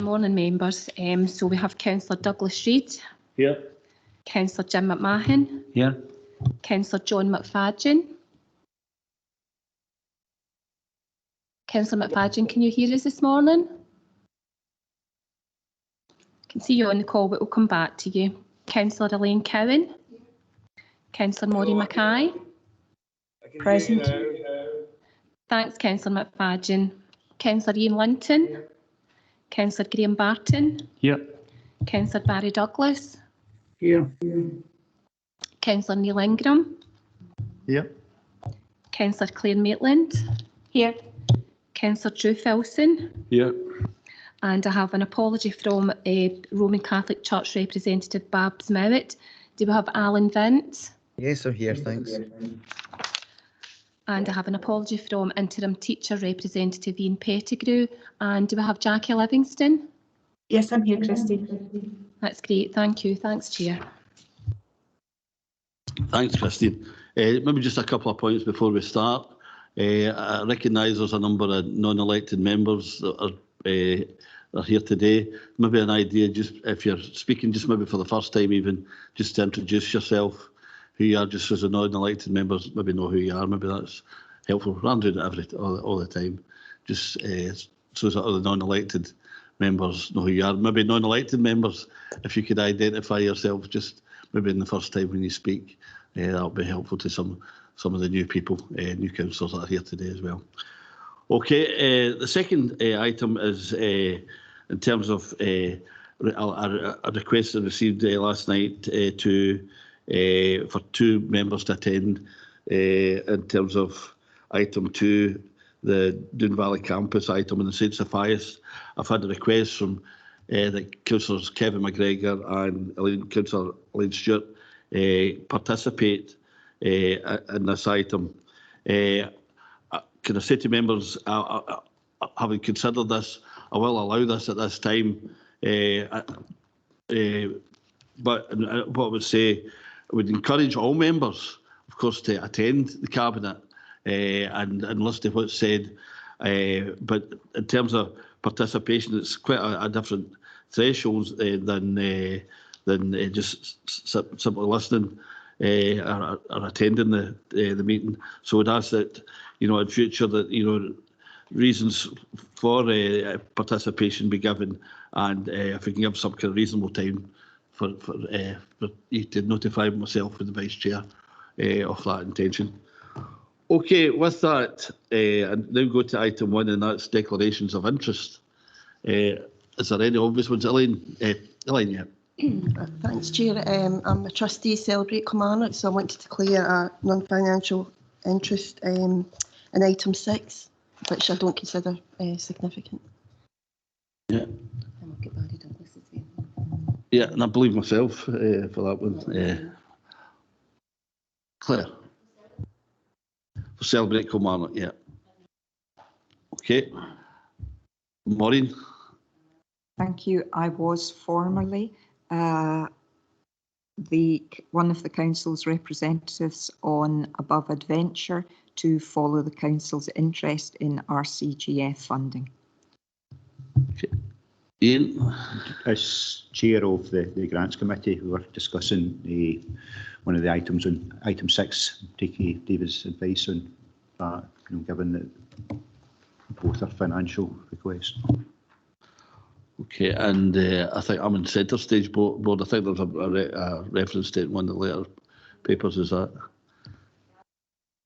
morning, members. So we have Councillor Douglas Reid. Here. Councillor Jim McMahon. Here. Councillor John McFadden. Councillor McFadden, can you hear us this morning? I can see you on the call, but we'll come back to you. Councillor Elaine Cowan. Councillor Maureen Mackay. Present. Thanks, Councillor McFadden. Councillor Ian Linton. Councillor Graham Barton. Here. Councillor Barry Douglas. Here. Councillor Neil Ingram. Here. Councillor Claire Maitland. Here. Councillor Drew Filson. Here. And I have an apology from Roman Catholic Church representative Babs Mowat. Do we have Alan Vint? Yes, I'm here, thanks. And I have an apology from interim teacher representative Ian Pettigrew. And do we have Jackie Livingston? Yes, I'm here, Christy. That's great, thank you. Thanks, Chair. Thanks, Christine. Maybe just a couple of points before we start. I recognise there's a number of non-elected members that are here today. Maybe an idea, just if you're speaking just maybe for the first time even, just to introduce yourself, who you are, just as a non-elected members, maybe know who you are, maybe that's helpful. I'm doing it all the time, just so that other non-elected members know who you are. Maybe non-elected members, if you could identify yourself just maybe in the first time when you speak, that'll be helpful to some of the new people, new councillors that are here today as well. Okay, the second item is in terms of a request I received last night for 2 members to attend in terms of item 2, the Doon Valley campus item in the St Sophias. I've had a request from the councillors Kevin McGregor and Councillor Elaine Stewart participate in this item. Can I say to members, having considered this, I will allow this at this time, but what I would say, I would encourage all members, of course, to attend the Cabinet and listen to what's said. But in terms of participation, it's quite a different threshold than just simply listening or attending the meeting. So I'd ask that, in future that, reasons for participation be given, and if we can give some kind of reasonable time for you to notify myself and the Vice Chair of that intention. Okay, with that, and now go to item 1, and that's declarations of interest. Is there any obvious ones? Elaine, yeah. Thanks, Chair. I'm a trustee, Celebrate Kilmarnock, so I want to declare a non-financial interest in item 6, which I don't consider significant. Yeah. And we'll get Barry Douglas as well. Yeah, and I believe myself for that one. Claire. For Celebrate Kilmarnock, yeah. Okay. Maureen. Thank you. I was formerly one of the council's representatives on Above Adventure to follow the council's interest in RCGF funding. Okay. Ian. As chair of the grants committee, we were discussing one of the items on item 6, taking David's advice on that, given that both are financial requests. Okay, and I think I'm in centre stage board. I think there's a reference to one of the later papers, is that?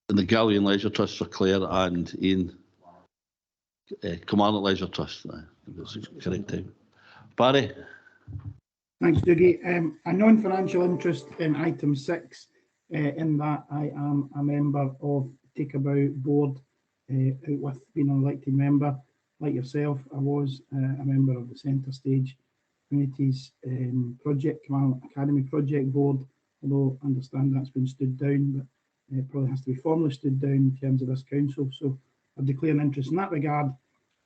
And the Gallery and Leisure Trust for Claire and Ian. Kilmarnock Leisure Trust, that's the correct time. Barry? Thanks, Dougie. A non-financial interest in item 6, in that I am a member of Take About board, out with being an elected member. Like yourself, I was a member of the Centre Stage Communities Project, Kilmarnock Academy Project Board, although I understand that's been stood down, but it probably has to be formally stood down in terms of this council. So I declare an interest in that regard.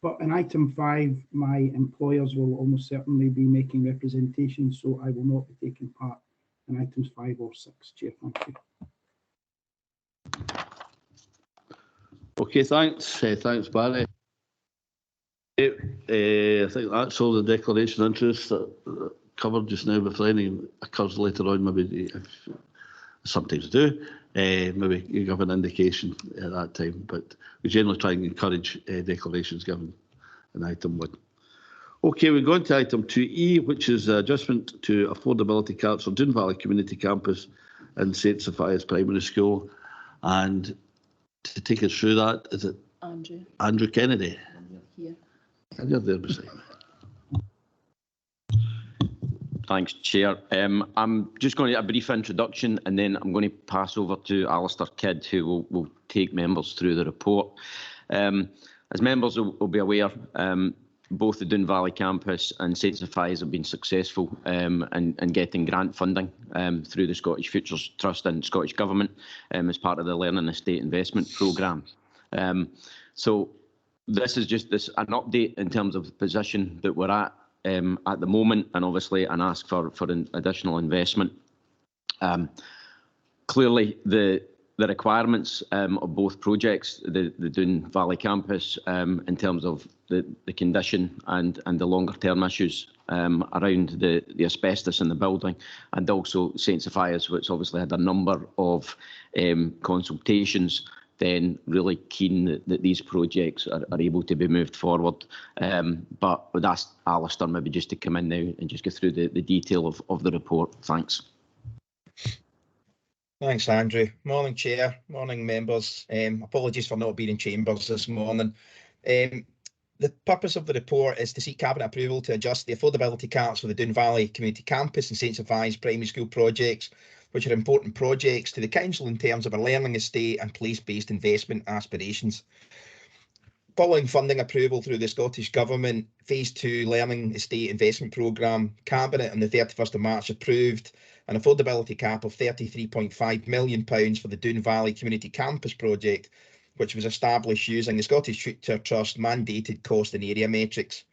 But in item 5, my employers will almost certainly be making representation, so I will not be taking part in items 5 or 6. Chair, thank you. Okay, thanks. Thanks, Barry. I think that's all the declaration of interest that covered just now. If any occurs later on, maybe if sometimes do, maybe you give an indication at that time. But we generally try and encourage declarations given in item 1. Okay, we go on to item 2E, which is adjustment to affordability caps for Doon Valley Community Campus and St Sophia's Primary School. And to take us through that, is it Andrew Kennedy? Here. And you're there beside me. Thanks, Chair. I'm just going to get a brief introduction and then I'm going to pass over to Alistair Kidd, who will take members through the report. As members will be aware, both the Doon Valley campus and St Sophia's have been successful in getting grant funding through the Scottish Futures Trust and Scottish Government as part of the Learning Estate Investment Programme. So this is just an update in terms of the position that we're at the moment, and obviously an ask for an additional investment. Clearly, the requirements of both projects, the Doon Valley campus, in terms of the condition and the longer term issues around the asbestos in the building, and also St Sophia's, which obviously had a number of consultations, then really keen that these projects are able to be moved forward. But would ask Alistair maybe just to come in now and just go through the detail of the report. Thanks. Thanks, Andrew. Morning, Chair. Morning, members. Apologies for not being in chambers this morning. The purpose of the report is to seek Cabinet approval to adjust the affordability caps for the Doon Valley Community Campus and St Sophia's Primary School projects, which are important projects to the Council in terms of our learning estate and place-based investment aspirations. Following funding approval through the Scottish Government Phase 2 Learning Estate Investment Programme, Cabinet on the 31st of March approved an affordability cap of £33.5 million for the Doon Valley Community Campus project, which was established using the Scottish Future Trust mandated cost and area metrics.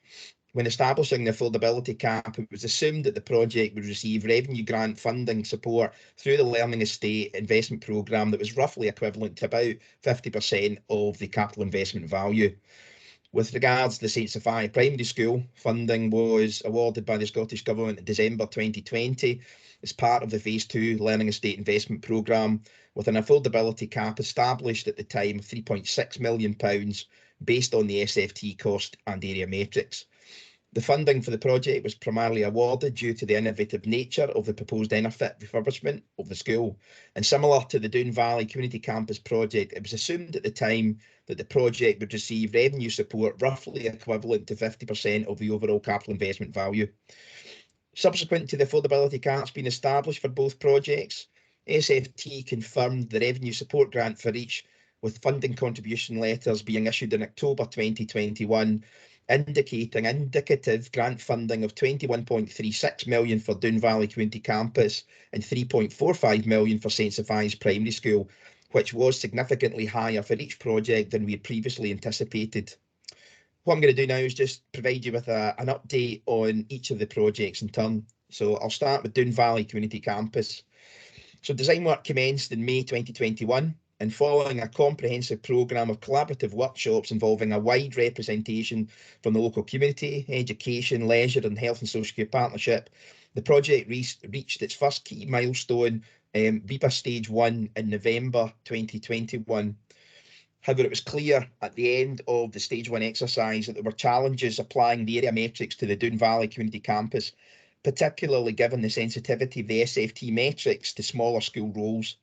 When establishing the affordability cap, it was assumed that the project would receive revenue grant funding support through the Learning Estate Investment Programme that was roughly equivalent to about 50% of the capital investment value. With regards to the St Sophia Primary School, funding was awarded by the Scottish Government in December 2020 as part of the Phase 2 Learning Estate Investment Programme, with an affordability cap established at the time of £3.6 million based on the SFT cost and area matrix. The funding for the project was primarily awarded due to the innovative nature of the proposed EnerFit refurbishment of the school. And similar to the Doon Valley Community Campus project, it was assumed at the time that the project would receive revenue support roughly equivalent to 50% of the overall capital investment value. Subsequent to the affordability caps being established for both projects, SFT confirmed the revenue support grant for each, with funding contribution letters being issued in October 2021, indicating indicative grant funding of £21.36 million for Doon Valley Community Campus and £3.45 million for St Sophia's Primary School, which was significantly higher for each project than we had previously anticipated. What I'm going to do now is just provide you with an update on each of the projects in turn. So I'll start with Doon Valley Community Campus. So design work commenced in May 2021, and following a comprehensive programme of collaborative workshops involving a wide representation from the local community, education, leisure and health and social care partnership, the project reached its first key milestone, REBA Stage 1 in November 2021. However, it was clear at the end of the Stage 1 exercise that there were challenges applying the area matrix to the Doon Valley Community Campus, particularly given the sensitivity of the SFT metrics to smaller school roles.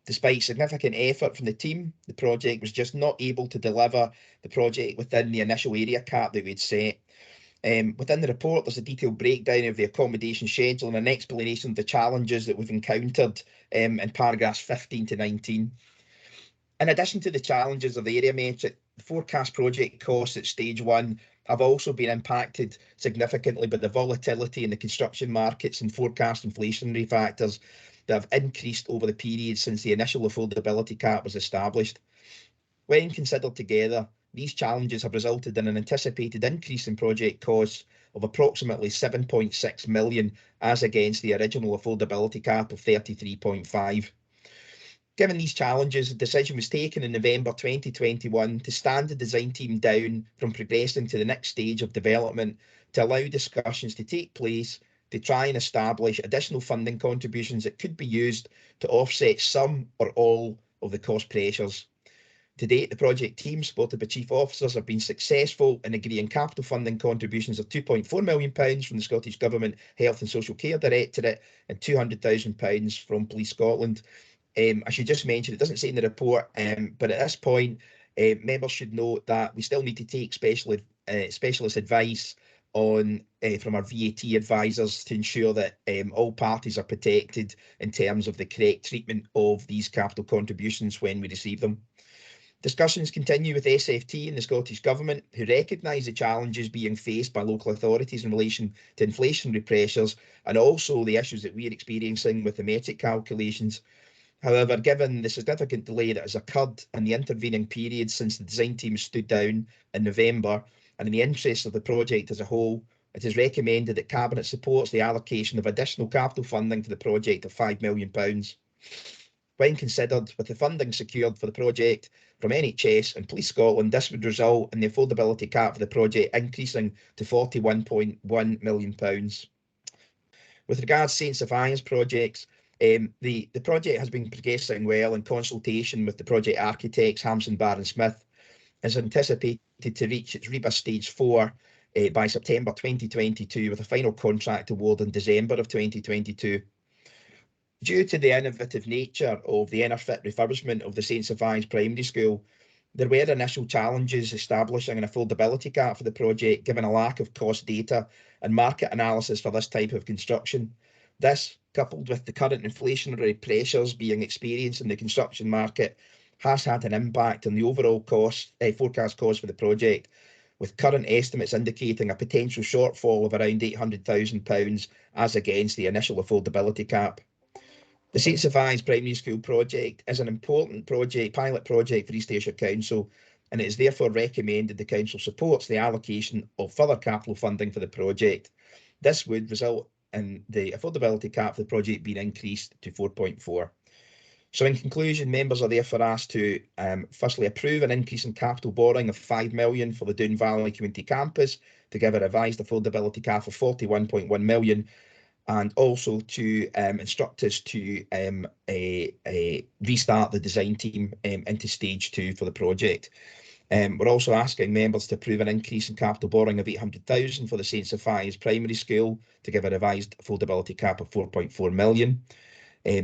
Despite significant effort from the team, the project was just not able to deliver the project within the initial area cap that we'd set. Within the report, there's a detailed breakdown of the accommodation schedule and an explanation of the challenges that we've encountered in paragraphs 15 to 19. In addition to the challenges of the area metric, the forecast project costs at Stage 1 have also been impacted significantly by the volatility in the construction markets and forecast inflationary factors that have increased over the period since the initial affordability cap was established. When considered together, these challenges have resulted in an anticipated increase in project costs of approximately £7.6 million as against the original affordability cap of £33.5 million. Given these challenges, a decision was taken in November 2021 to stand the design team down from progressing to the next stage of development to allow discussions to take place to try and establish additional funding contributions that could be used to offset some or all of the cost pressures. To date, the project team, supported by chief officers, have been successful in agreeing capital funding contributions of £2.4 million from the Scottish Government Health and Social Care Directorate and £200,000 from Police Scotland. I should just mention, it doesn't say in the report, but at this point, members should note that we still need to take specialist advice on from our VAT advisors to ensure that all parties are protected in terms of the correct treatment of these capital contributions when we receive them. Discussions continue with SFT and the Scottish Government, who recognise the challenges being faced by local authorities in relation to inflationary pressures and also the issues that we're experiencing with the metric calculations. However, given the significant delay that has occurred in the intervening period since the design team stood down in November, and in the interest of the project as a whole, it is recommended that Cabinet supports the allocation of additional capital funding for the project of £5 million. When considered with the funding secured for the project from NHS and Police Scotland, this would result in the affordability cap for the project increasing to £41.1 million. With regards to St Sophia's projects, the project has been progressing well in consultation with the project architects, Hampson Barr & Smith, is anticipated to reach its REBA Stage 4 by September 2022, with a final contract award in December of 2022. Due to the innovative nature of the EnerFit refurbishment of the St Sophia's Primary School, there were initial challenges establishing an affordability cap for the project, given a lack of cost data and market analysis for this type of construction. This, coupled with the current inflationary pressures being experienced in the construction market, has had an impact on the overall forecast cost for the project, with current estimates indicating a potential shortfall of around £800,000 as against the initial affordability cap. The St Sophia's Primary School project is an important pilot project for East Ayrshire Council, and it is therefore recommended the Council supports the allocation of further capital funding for the project. This would result in the affordability cap for the project being increased to 4.4. So in conclusion, members are therefore asked to firstly approve an increase in capital borrowing of £5 million for the Doon Valley Community Campus to give a revised affordability cap of £41.1 million, and also to instruct us to restart the design team into stage 2 for the project. We're also asking members to approve an increase in capital borrowing of £800,000 for the St Sophia's Primary School to give a revised affordability cap of £4.4 million.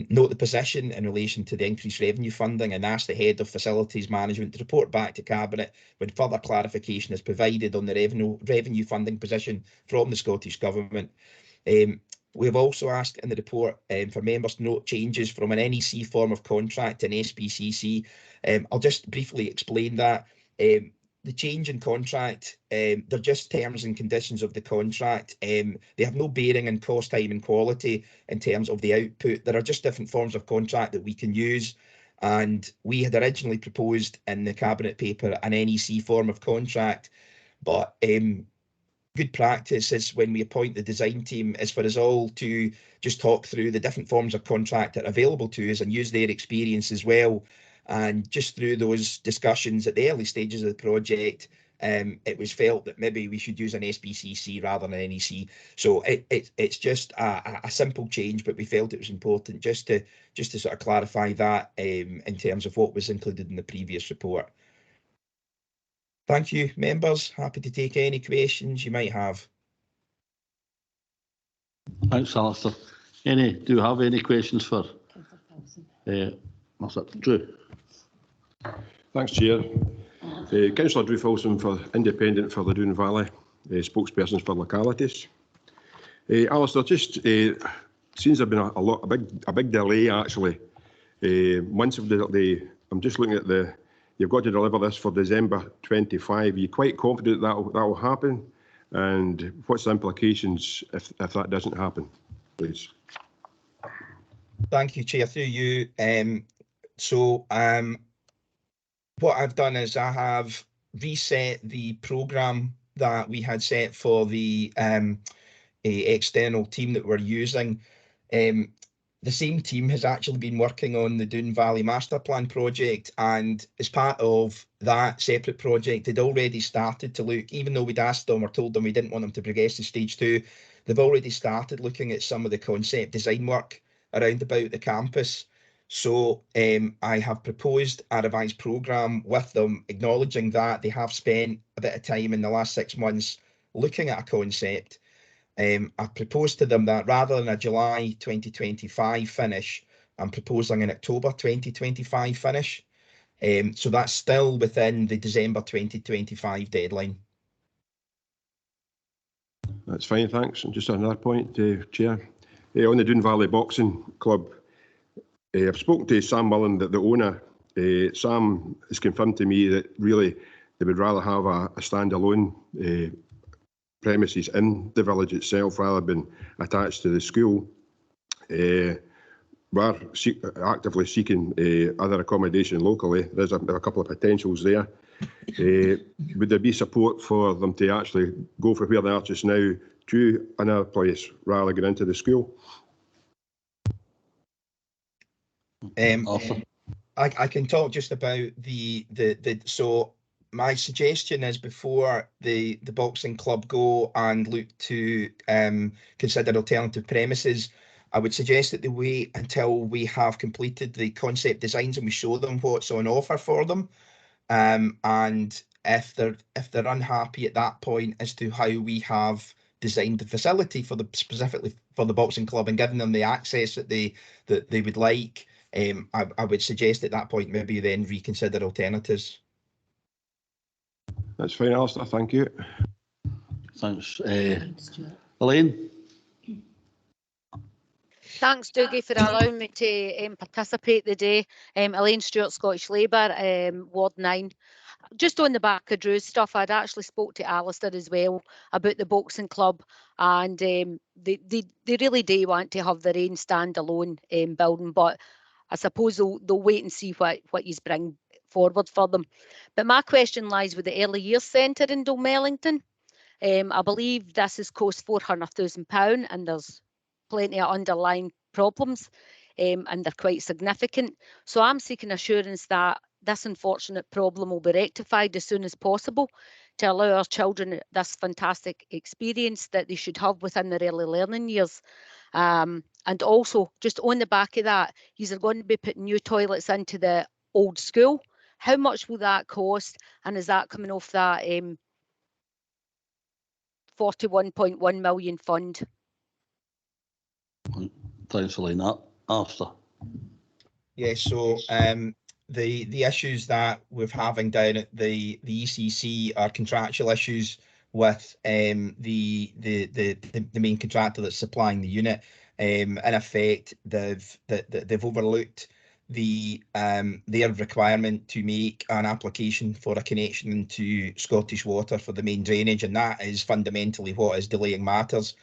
Note the position in relation to the increased revenue funding and ask the Head of Facilities Management to report back to Cabinet when further clarification is provided on the revenue funding position from the Scottish Government. We have also asked in the report for members to note changes from an NEC form of contract to an SPCC. I'll just briefly explain that. The change in contract, they're just terms and conditions of the contract. They have no bearing on cost, time and quality in terms of the output. There are just different forms of contract that we can use. And we had originally proposed in the Cabinet paper an NEC form of contract, but good practice is when we appoint the design team is for us all to just talk through the different forms of contract that are available to us and use their experience as well. And just through those discussions at the early stages of the project, it was felt that maybe we should use an SPCC rather than an NEC. So it's just a simple change, but we felt it was important just to sort of clarify that in terms of what was included in the previous report. Thank you, members. Happy to take any questions you might have. Thanks, Alistair. Do you have any questions for Drew? Thanks, Chair. Councillor Drew Filson for Independent for the Doon Valley, spokespersons for localities. Alistair, just seems there's been a big delay actually. Months of delay. I'm just looking at you've got to deliver this for December 25. Are you quite confident that will happen? And what's the implications if that doesn't happen, please? Thank you, Chair. Through you. What I've done is I have reset the programme that we had set for the external team that we're using. The the same team has actually been working on the Doon Valley Master Plan project, and as part of that separate project, they'd already started to look, even though we'd asked them or told them we didn't want them to progress to stage 2, they've already started looking at some of the concept design work around about the campus. So I have proposed a revised programme with them, acknowledging that they have spent a bit of time in the last 6 months looking at a concept. I've proposed to them that rather than a July 2025 finish, I'm proposing an October 2025 finish. So that's still within the December 2025 deadline. That's fine, thanks. And just another point, Chair. On the Doon Valley Boxing Club, I've spoken to Sam Mullen, the owner. Sam has confirmed to me that really they would rather have a standalone premises in the village itself rather than attached to the school. We're actively seeking other accommodation locally. There's a couple of potentials there. Would there be support for them to actually go for where they are just now to another place rather than get into the school? I can talk just about so my suggestion is before the boxing club go and look to consider alternative premises, I would suggest that they wait until we have completed the concept designs and we show them what's on offer for them. And if they're unhappy at that point as to how we have designed the facility for specifically for the boxing club and given them the access that they would like, I would suggest at that point maybe then reconsider alternatives. That's fine, Alistair. Thank you. Thanks. Elaine? Thanks, Dougie, for allowing me to participate today. Elaine Stewart, Scottish Labour, Ward 9. Just on the back of Drew's stuff, I'd actually spoke to Alistair as well about the boxing club, and they really do want to have their own standalone building, but I suppose they'll wait and see what you bring forward for them. But my question lies with the Early Years Centre in Dunmellington. I believe this has cost £400,000 and there's plenty of underlying problems and they're quite significant. So I'm seeking assurance that this unfortunate problem will be rectified as soon as possible to allow our children this fantastic experience that they should have within their early learning years. And also, just on the back of that, you're going to be putting new toilets into the old school. How much will that cost? And is that coming off that 41.1 million fund? Thanks, Elaine. Alistair? Yeah, so the issues that we're having down at the ECC are contractual issues with the main contractor that's supplying the unit. In effect, they've overlooked their requirement to make an application for a connection into Scottish Water for the main drainage, and that is fundamentally what is delaying matters.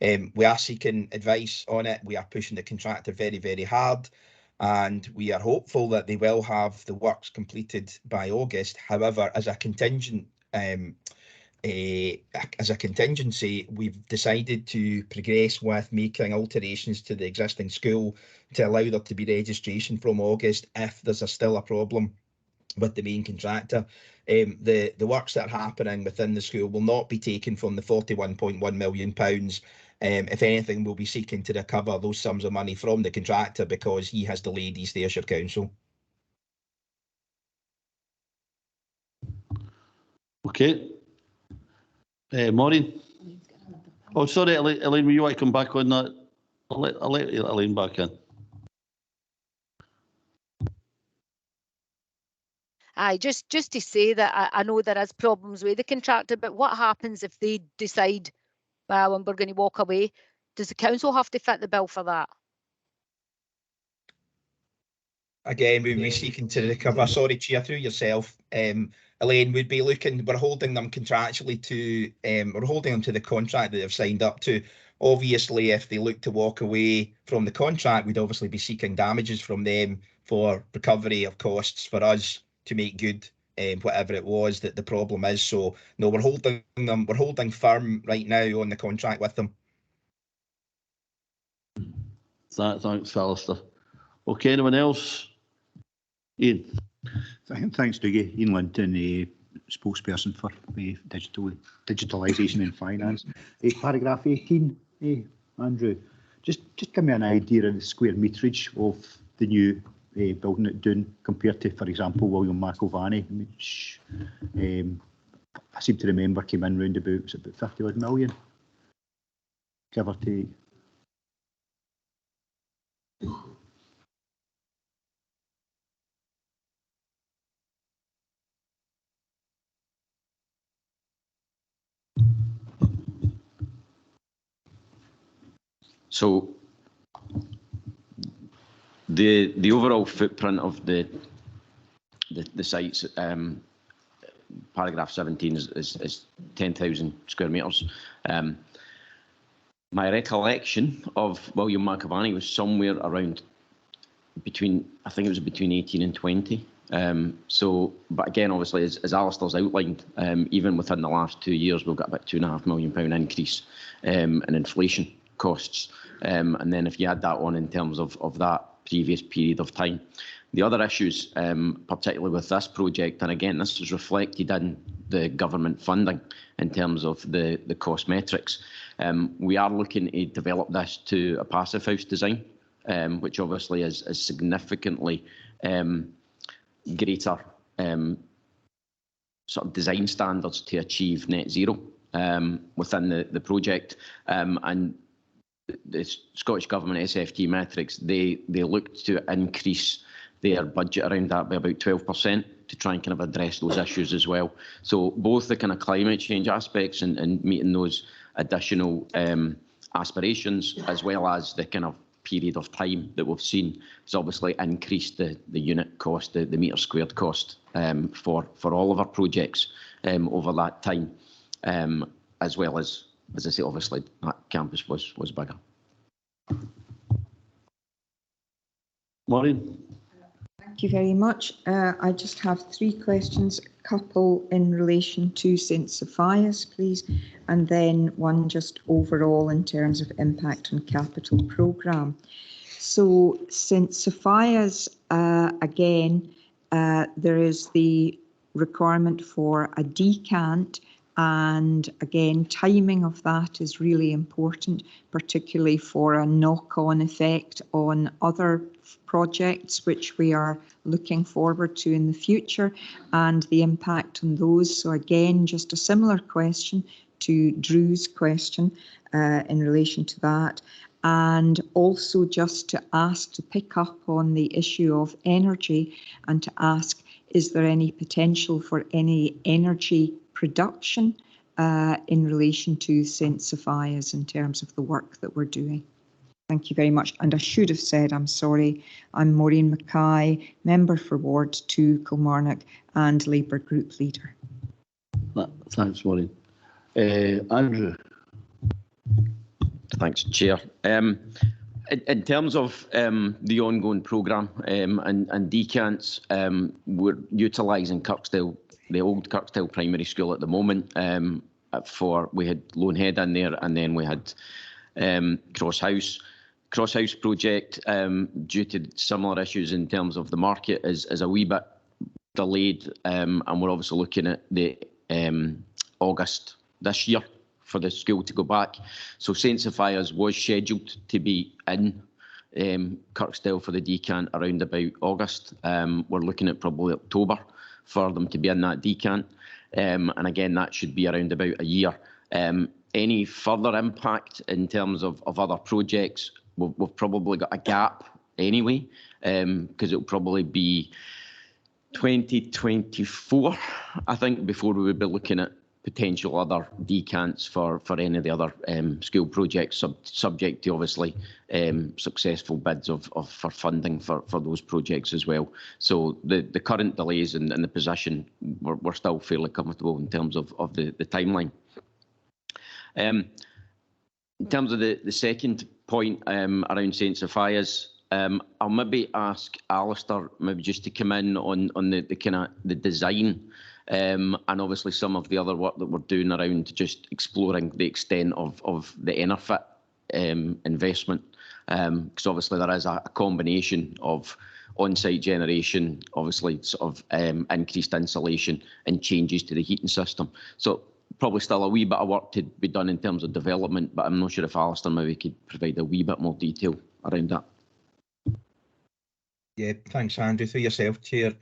We are seeking advice on it. We are pushing the contractor very, very hard, and we are hopeful that they will have the works completed by August. However, as a contingency, we've decided to progress with making alterations to the existing school to allow there to be registration from August if there's still a problem with the main contractor. The works that are happening within the school will not be taken from the £41.1 million. If anything, we'll be seeking to recover those sums of money from the contractor because he has delayed East Ayrshire Council. Okay. Maureen? Oh, sorry, Elaine, will you want to come back on that? I'll let Elaine back in. Aye, just to say that I know there is problems with the contractor, but what happens if they decide, well, and we're going to walk away? Does the council have to fit the bill for that? Again, we'll be seeking to recover. Sorry, Chair, through yourself. Elaine, we'd be looking, we're holding them contractually to, we're holding them to the contract that they've signed up to. Obviously, if they look to walk away from the contract, we'd obviously be seeking damages from them for recovery of costs for us to make good whatever it was that the problem is. So no, we're holding them, we're holding firm right now on the contract with them. Thanks, Alistair. Okay, anyone else? Ian. Thanks, Dougie. Ian Linton, spokesperson for digitalisation in finance. Paragraph 18, Andrew. Just give me an idea of the square meterage of the new building at Doon compared to, for example, William McIlvanney, which I seem to remember came in round about, was it about 50 odd million, give or take. So the overall footprint of the sites, paragraph 17 is 10,000 square metres. My recollection of William McIlvanney was somewhere around between, I think it was between 18 and 20. But again, obviously, as Alistair's outlined, even within the last 2 years, we've got about £2.5 million increase in inflation costs. And then if you add that on in terms of that previous period of time. The other issues, particularly with this project, and again, this is reflected in the government funding in terms of the cost metrics. We are looking to develop this to a passive house design, which obviously is significantly greater sort of design standards to achieve net zero within the project. And the Scottish Government SFT metrics, they looked to increase their budget around that by about 12% to try and kind of address those issues as well. So both the kind of climate change aspects and meeting those additional aspirations, as well as the kind of period of time that we've seen, has obviously increased the unit cost, the metre squared cost for all of our projects over that time, as well as I say, obviously that campus was bigger. Maureen. Thank you very much. I just have 3 questions, a couple in relation to St Sophia's, please, and then one just overall in terms of impact on capital programme. So St Sophia's, again, there is the requirement for a decant, and again, timing of that is really important, particularly for a knock-on effect on other projects which we are looking forward to in the future and the impact on those. So again, just a similar question to Drew's question in relation to that. And also just to ask to pick up on the issue of energy and to ask, is there any potential for any energy production in relation to St Sophia's in terms of the work that we're doing? Thank you very much. And I should have said, I'm sorry, I'm Maureen Mackay, member for Ward 2, Kilmarnock, and Labour Group Leader. Thanks, Maureen. Andrew. Thanks, Chair. In terms of the ongoing programme and decants, we're utilising Kirkstyle, the old Kirkstyle Primary School at the moment. We had Lonehead in there, and then we had Cross House. Cross House project, due to similar issues in terms of the market, is a wee bit delayed, and we're obviously looking at the August this year for the school to go back. So St Sophia's was scheduled to be in Kirkstyle for the decant around about August. We're looking at probably October for them to be in that decant. And again, that should be around about a year. Any further impact in terms of other projects, we've probably got a gap anyway, because it'll probably be 2024, I think, before we would be looking at potential other decants for any of the other school projects, subject to obviously successful bids for funding for those projects as well. So the current delays and the position, we're still fairly comfortable in terms of the timeline. In terms of the second point around St Sophia's, I'll maybe ask Alistair maybe just to come in on the kind of the design and obviously some of the other work that we're doing around just exploring the extent of the EnerFit investment, because obviously there is a combination of on-site generation, obviously sort of increased insulation and changes to the heating system. So probably still a wee bit of work to be done in terms of development, but I'm not sure if Alistair maybe could provide a wee bit more detail around that. Yeah, thanks, Andrew. Through yourself, Chair.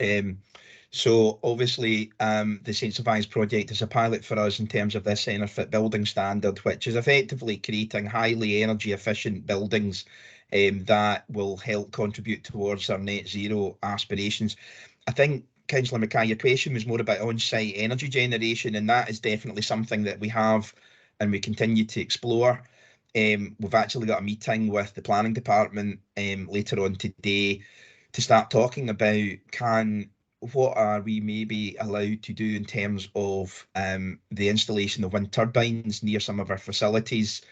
So obviously, the St St Vincent's project is a pilot for us in terms of this Enerfit building standard, which is effectively creating highly energy efficient buildings that will help contribute towards our net zero aspirations. I think, Councillor Mackay, your question was more about on-site energy generation, and that is definitely something that we have and we continue to explore. We've actually got a meeting with the planning department later on today to start talking about what are we maybe allowed to do in terms of the installation of wind turbines near some of our facilities,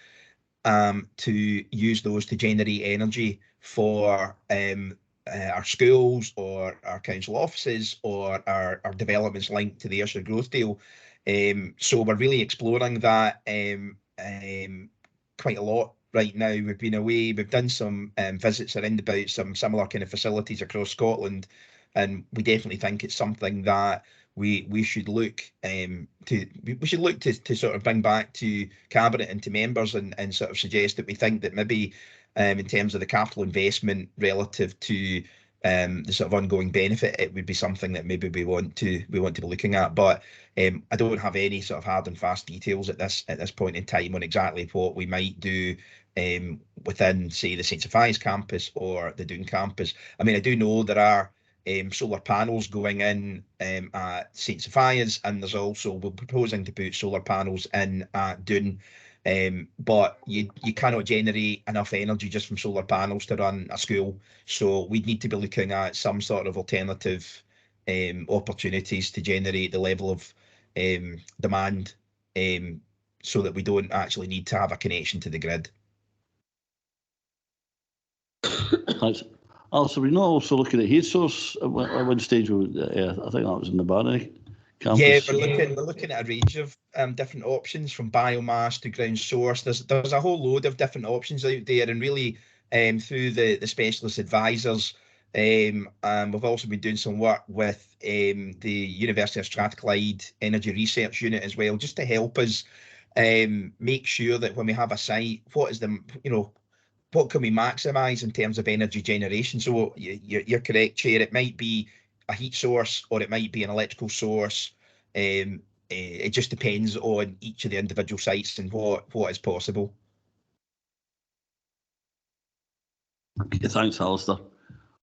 to use those to generate energy for our schools or our council offices or our developments linked to the Ayrshire growth deal. So we're really exploring that quite a lot right now. We've been away, we've done some visits around about some similar kind of facilities across Scotland, and we definitely think it's something that we should look to sort of bring back to Cabinet and to members and sort of suggest that we think that maybe in terms of the capital investment relative to the sort of ongoing benefit, it would be something that maybe we want to be looking at. But I don't have any sort of hard and fast details at this point in time on exactly what we might do within, say, the St St Vincent's campus or the Doon campus. I mean, I do know there are solar panels going in at St St Vincent's, and there's also, we're proposing to put solar panels in at Doon. But you cannot generate enough energy just from solar panels to run a school. So we'd need to be looking at some sort of alternative opportunities to generate the level of demand so that we don't actually need to have a connection to the grid. Thanks. Also, we're not also looking at heat source at one stage. I think that was in the Barney campus. Yeah, we're looking at a range of different options, from biomass to ground source. There's a whole load of different options out there, and really through the specialist advisors, we've also been doing some work with the University of Strathclyde Energy Research Unit as well, just to help us make sure that when we have a site, what can we maximise in terms of energy generation? So you're correct, Chair. It might be a heat source or it might be an electrical source. It just depends on each of the individual sites and what is possible. Okay, thanks, Alistair.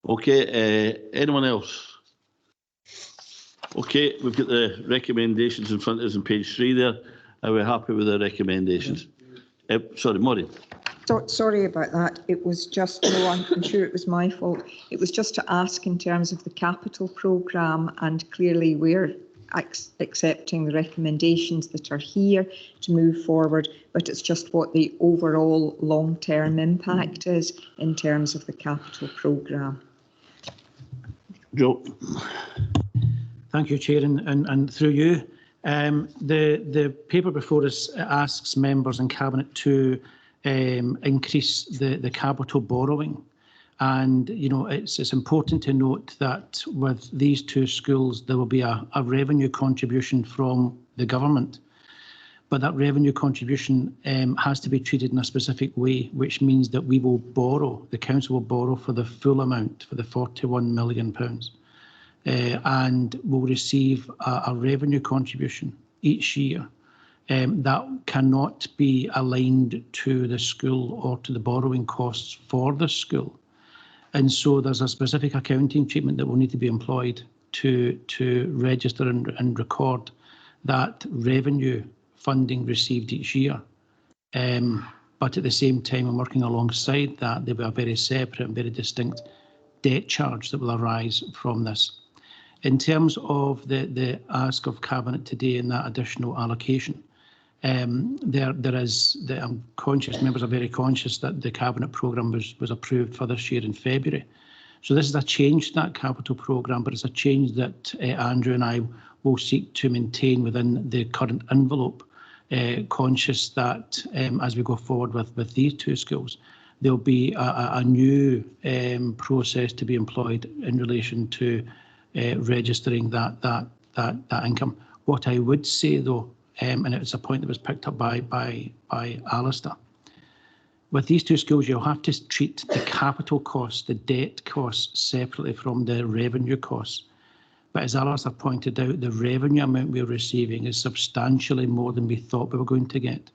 Okay, anyone else? Okay, we've got the recommendations in front of us on page 3 there. Are we happy with the recommendations? Sorry, Maureen. Sorry about that. It was just, no, I'm sure it was my fault. It was just to ask in terms of the capital programme, and clearly we're accepting the recommendations that are here to move forward, but it's just what the overall long-term impact is in terms of the capital programme. Joe. Thank you, Chair, and through you. The paper before us asks members in Cabinet to increase the capital borrowing, and it's important to note that with these two schools there will be a revenue contribution from the government, but that revenue contribution has to be treated in a specific way, which means that we will borrow, the council will borrow for the full amount, for the £41 million, and will receive a revenue contribution each year. That cannot be aligned to the school or to the borrowing costs for the school. And so there's a specific accounting treatment that will need to be employed to register and record that revenue funding received each year. But at the same time, and working alongside that, there will be a very separate and very distinct debt charge that will arise from this. In terms of the ask of Cabinet today and that additional allocation, there is, I'm conscious, members are very conscious that the Cabinet programme was approved for this year in February. So this is a change to that capital programme, but it's a change that Andrew and I will seek to maintain within the current envelope conscious that as we go forward with these two schools, there'll be a new process to be employed in relation to registering that income. What I would say though, and it's a point that was picked up by Alistair, with these two schools, you'll have to treat the capital costs, the debt costs, separately from the revenue costs. But as Alistair pointed out, the revenue amount we're receiving is substantially more than we thought we were going to get.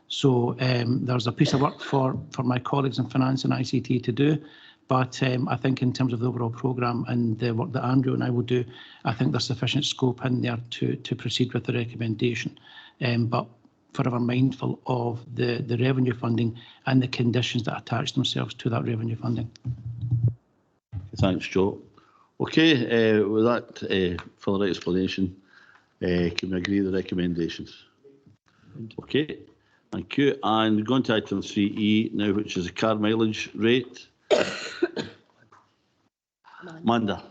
So there's a piece of work for my colleagues in finance and ICT to do. But I think in terms of the overall programme and the work that Andrew and I will do, I think there's sufficient scope in there to proceed with the recommendation. But forever mindful of the revenue funding and the conditions that attach themselves to that revenue funding. Thanks, Joe. Okay, with that further explanation, can we agree with the recommendations? Okay, thank you. And going to item 3E now, which is the car mileage rate. Amanda.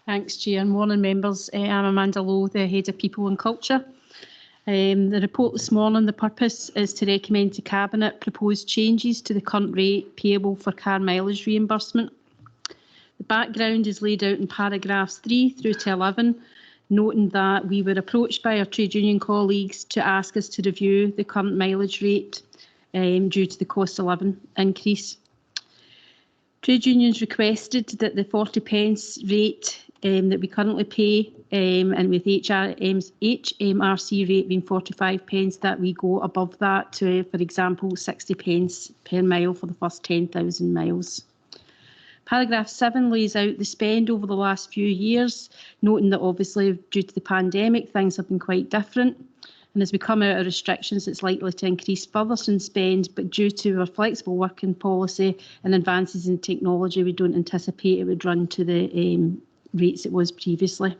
Thanks, Chair. Morning, members. I'm Amanda Lowe, the Head of People and Culture. The report this morning, the purpose is to recommend to Cabinet proposed changes to the current rate payable for car mileage reimbursement. The background is laid out in paragraphs 3 through to 11, noting that we were approached by our trade union colleagues to ask us to review the current mileage rate due to the cost of living increase. Trade unions requested that the 40p rate that we currently pay, and with HMRC rate being 45p, that we go above that to, for example, 60p per mile for the first 10,000 miles. Paragraph 7 lays out the spend over the last few years, noting that obviously due to the pandemic things have been quite different. And as we come out of restrictions, it's likely to increase further in spend, but due to our flexible working policy and advances in technology, we don't anticipate it would run to the rates it was previously.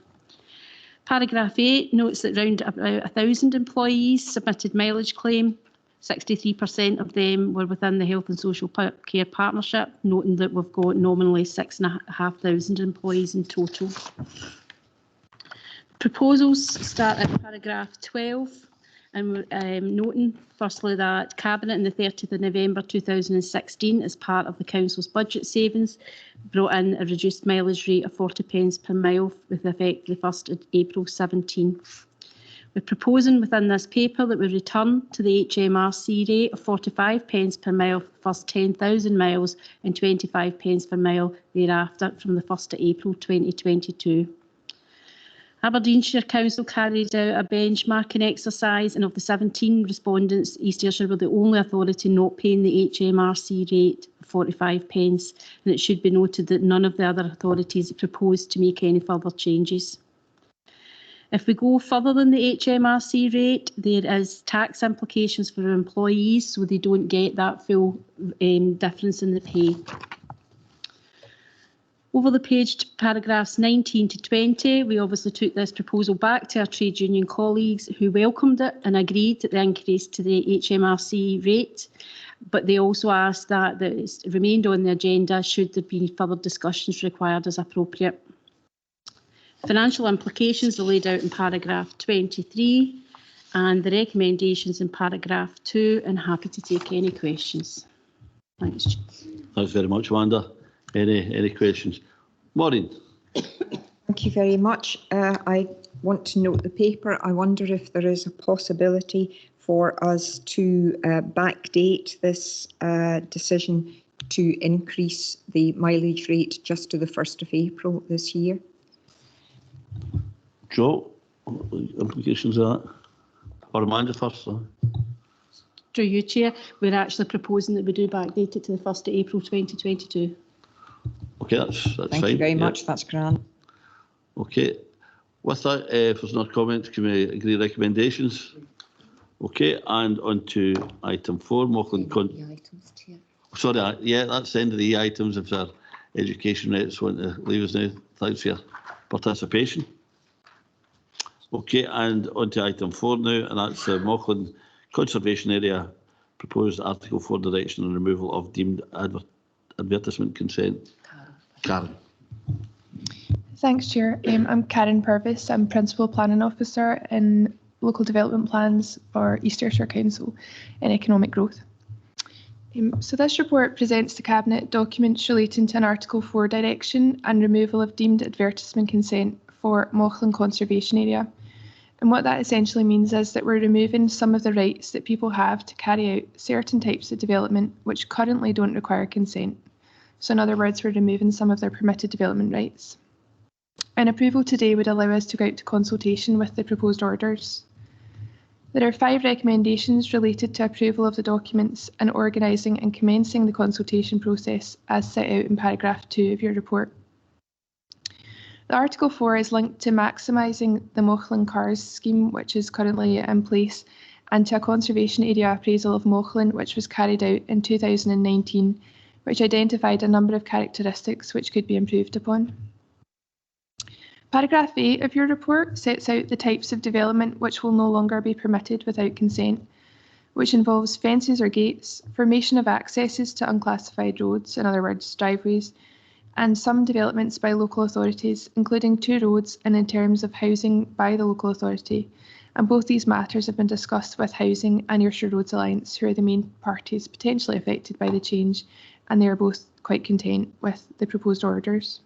Paragraph 8 notes that around about 1,000 employees submitted mileage claim. 63% of them were within the Health and Social Care Partnership, noting that we've got nominally 6,500 employees in total. Proposals start at paragraph 12 and noting firstly that Cabinet on the 30th of November 2016, as part of the Council's budget savings, brought in a reduced mileage rate of 40p per mile with effect the 1st of April 17. We're proposing within this paper that we return to the HMRC rate of 45p per mile for the first 10,000 miles and 25p per mile thereafter from the 1st of April 2022. Aberdeenshire Council carried out a benchmarking exercise, and of the 17 respondents, East Ayrshire were the only authority not paying the HMRC rate of 45p, and it should be noted that none of the other authorities proposed to make any further changes. If we go further than the HMRC rate, there is tax implications for our employees, so they don't get that full difference in the pay. Over the page to paragraphs 19 to 20, we obviously took this proposal back to our trade union colleagues who welcomed it and agreed to the increase to the HMRC rate, but they also asked that it remained on the agenda should there be further discussions required as appropriate. Financial implications are laid out in paragraph 23 and the recommendations in paragraph 2, and happy to take any questions. Thanks. Thanks very much, Wanda. Any questions? Maureen. Thank you very much. I want to note the paper. I wonder if there is a possibility for us to backdate this decision to increase the mileage rate just to the 1st of April this year. Joe, implications of that? Or Amanda first? Through you, Chair, we're actually proposing that we do backdate it to the 1st of April 2022. Okay, that's Thank fine. you very much. That's grand. Okay. With that, if there's no comments, can we agree recommendations? Okay, and on to item 4, Sorry, yeah, that's the end of the items. If our education rates want to leave us now, thanks for your participation. Okay, and on to item 4 now, and that's the Mauchline Conservation Area proposed Article 4 direction and removal of deemed advertisement consent. Karen. Thanks, Chair. I'm Karen Purvis. I'm Principal Planning Officer in local development plans for East Ayrshire Council and economic growth. So this report presents to Cabinet documents relating to an Article 4 direction and removal of deemed advertisement consent for Mauchline Conservation Area. And what that essentially means is that we're removing some of the rights that people have to carry out certain types of development which currently don't require consent. So in other words, we're removing some of their permitted development rights. And approval today would allow us to go out to consultation with the proposed orders. There are 5 recommendations related to approval of the documents and organising and commencing the consultation process as set out in paragraph 2 of your report. The Article 4 is linked to maximising the Mauchline CARS scheme, which is currently in place, and to a conservation area appraisal of Mauchline, which was carried out in 2019, which identified a number of characteristics which could be improved upon. Paragraph 8 of your report sets out the types of development which will no longer be permitted without consent, which involves fences or gates, formation of accesses to unclassified roads, in other words, driveways, and some developments by local authorities, including 2 roads and in terms of housing by the local authority. And both these matters have been discussed with Housing and Ayrshire Roads Alliance, who are the main parties potentially affected by the change, and they are both quite content with the proposed orders.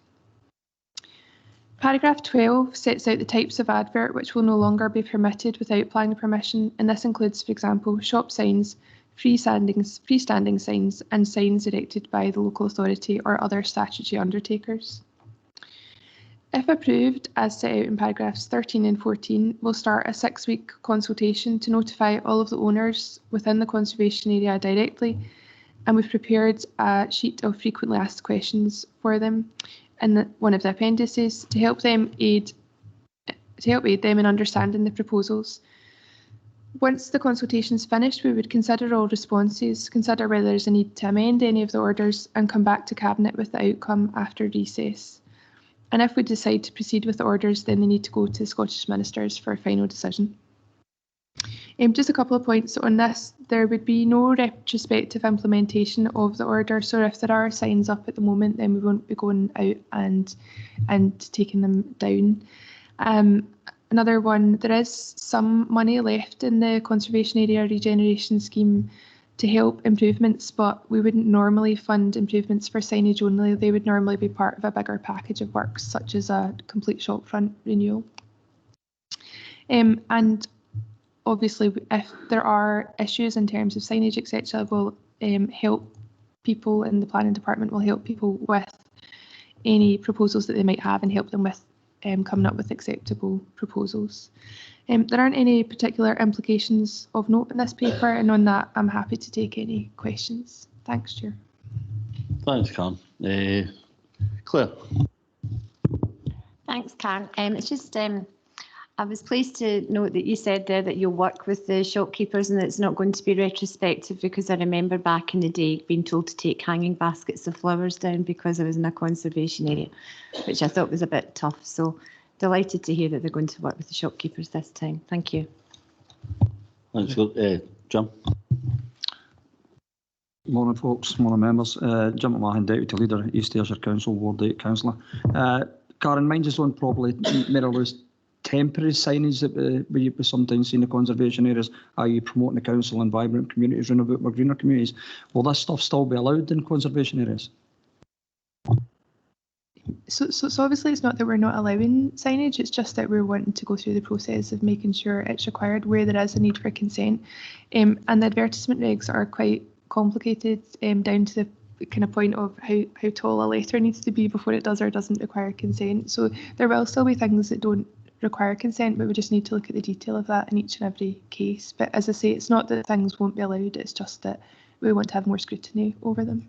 Paragraph 12 sets out the types of advert which will no longer be permitted without planning permission, and this includes, for example, shop signs, freestanding signs, and signs erected by the local authority or other statutory undertakers. If approved, as set out in paragraphs 13 and 14, we'll start a 6-week consultation to notify all of the owners within the conservation area directly, and we've prepared a sheet of frequently asked questions for them in one of the appendices to help aid them in understanding the proposals. Once the consultation is finished, we would consider all responses, consider whether there's a need to amend any of the orders, and come back to Cabinet with the outcome after recess. And if we decide to proceed with the orders, then they need to go to the Scottish Ministers for a final decision. Just a couple of points on this. There would be no retrospective implementation of the order, so if there are signs up at the moment, then we won't be going out and taking them down. Another one, there is some money left in the Conservation Area Regeneration Scheme to help improvements, but we wouldn't normally fund improvements for signage only. They would normally be part of a bigger package of works, such as a complete shopfront renewal. And obviously, if there are issues in terms of signage, etc., we'll help people in the planning department, will help people with any proposals that they might have and help them with coming up with acceptable proposals. There aren't any particular implications of note in this paper, and on that, I'm happy to take any questions. Thanks, Chair. Thanks, Karen. Claire. Thanks, Karen. It's just I was pleased to note that you said there that you'll work with the shopkeepers and that it's not going to be retrospective, because I remember back in the day being told to take hanging baskets of flowers down because I was in a conservation area, which I thought was a bit tough. So delighted to hear that they're going to work with the shopkeepers this time. Thank you. Thanks, Jim. Morning, folks. Morning, members. Jim McMahon, Deputy Leader, East Ayrshire Council, Ward 8 Councillor. Karen, mine is on probably merely temporary signage that we sometimes see in the conservation areas, i.e. promoting the council and vibrant communities round about more greener communities. Will this stuff still be allowed in conservation areas? So obviously it's not that we're not allowing signage, it's just that we're wanting to go through the process of making sure it's required where there is a need for consent. And the advertisement regs are quite complicated, down to the kind of point of how tall a letter needs to be before it does or doesn't require consent. So there will still be things that don't require consent, but we just need to look at the detail of that in each and every case. But as I say, it's not that things won't be allowed, it's just that we want to have more scrutiny over them.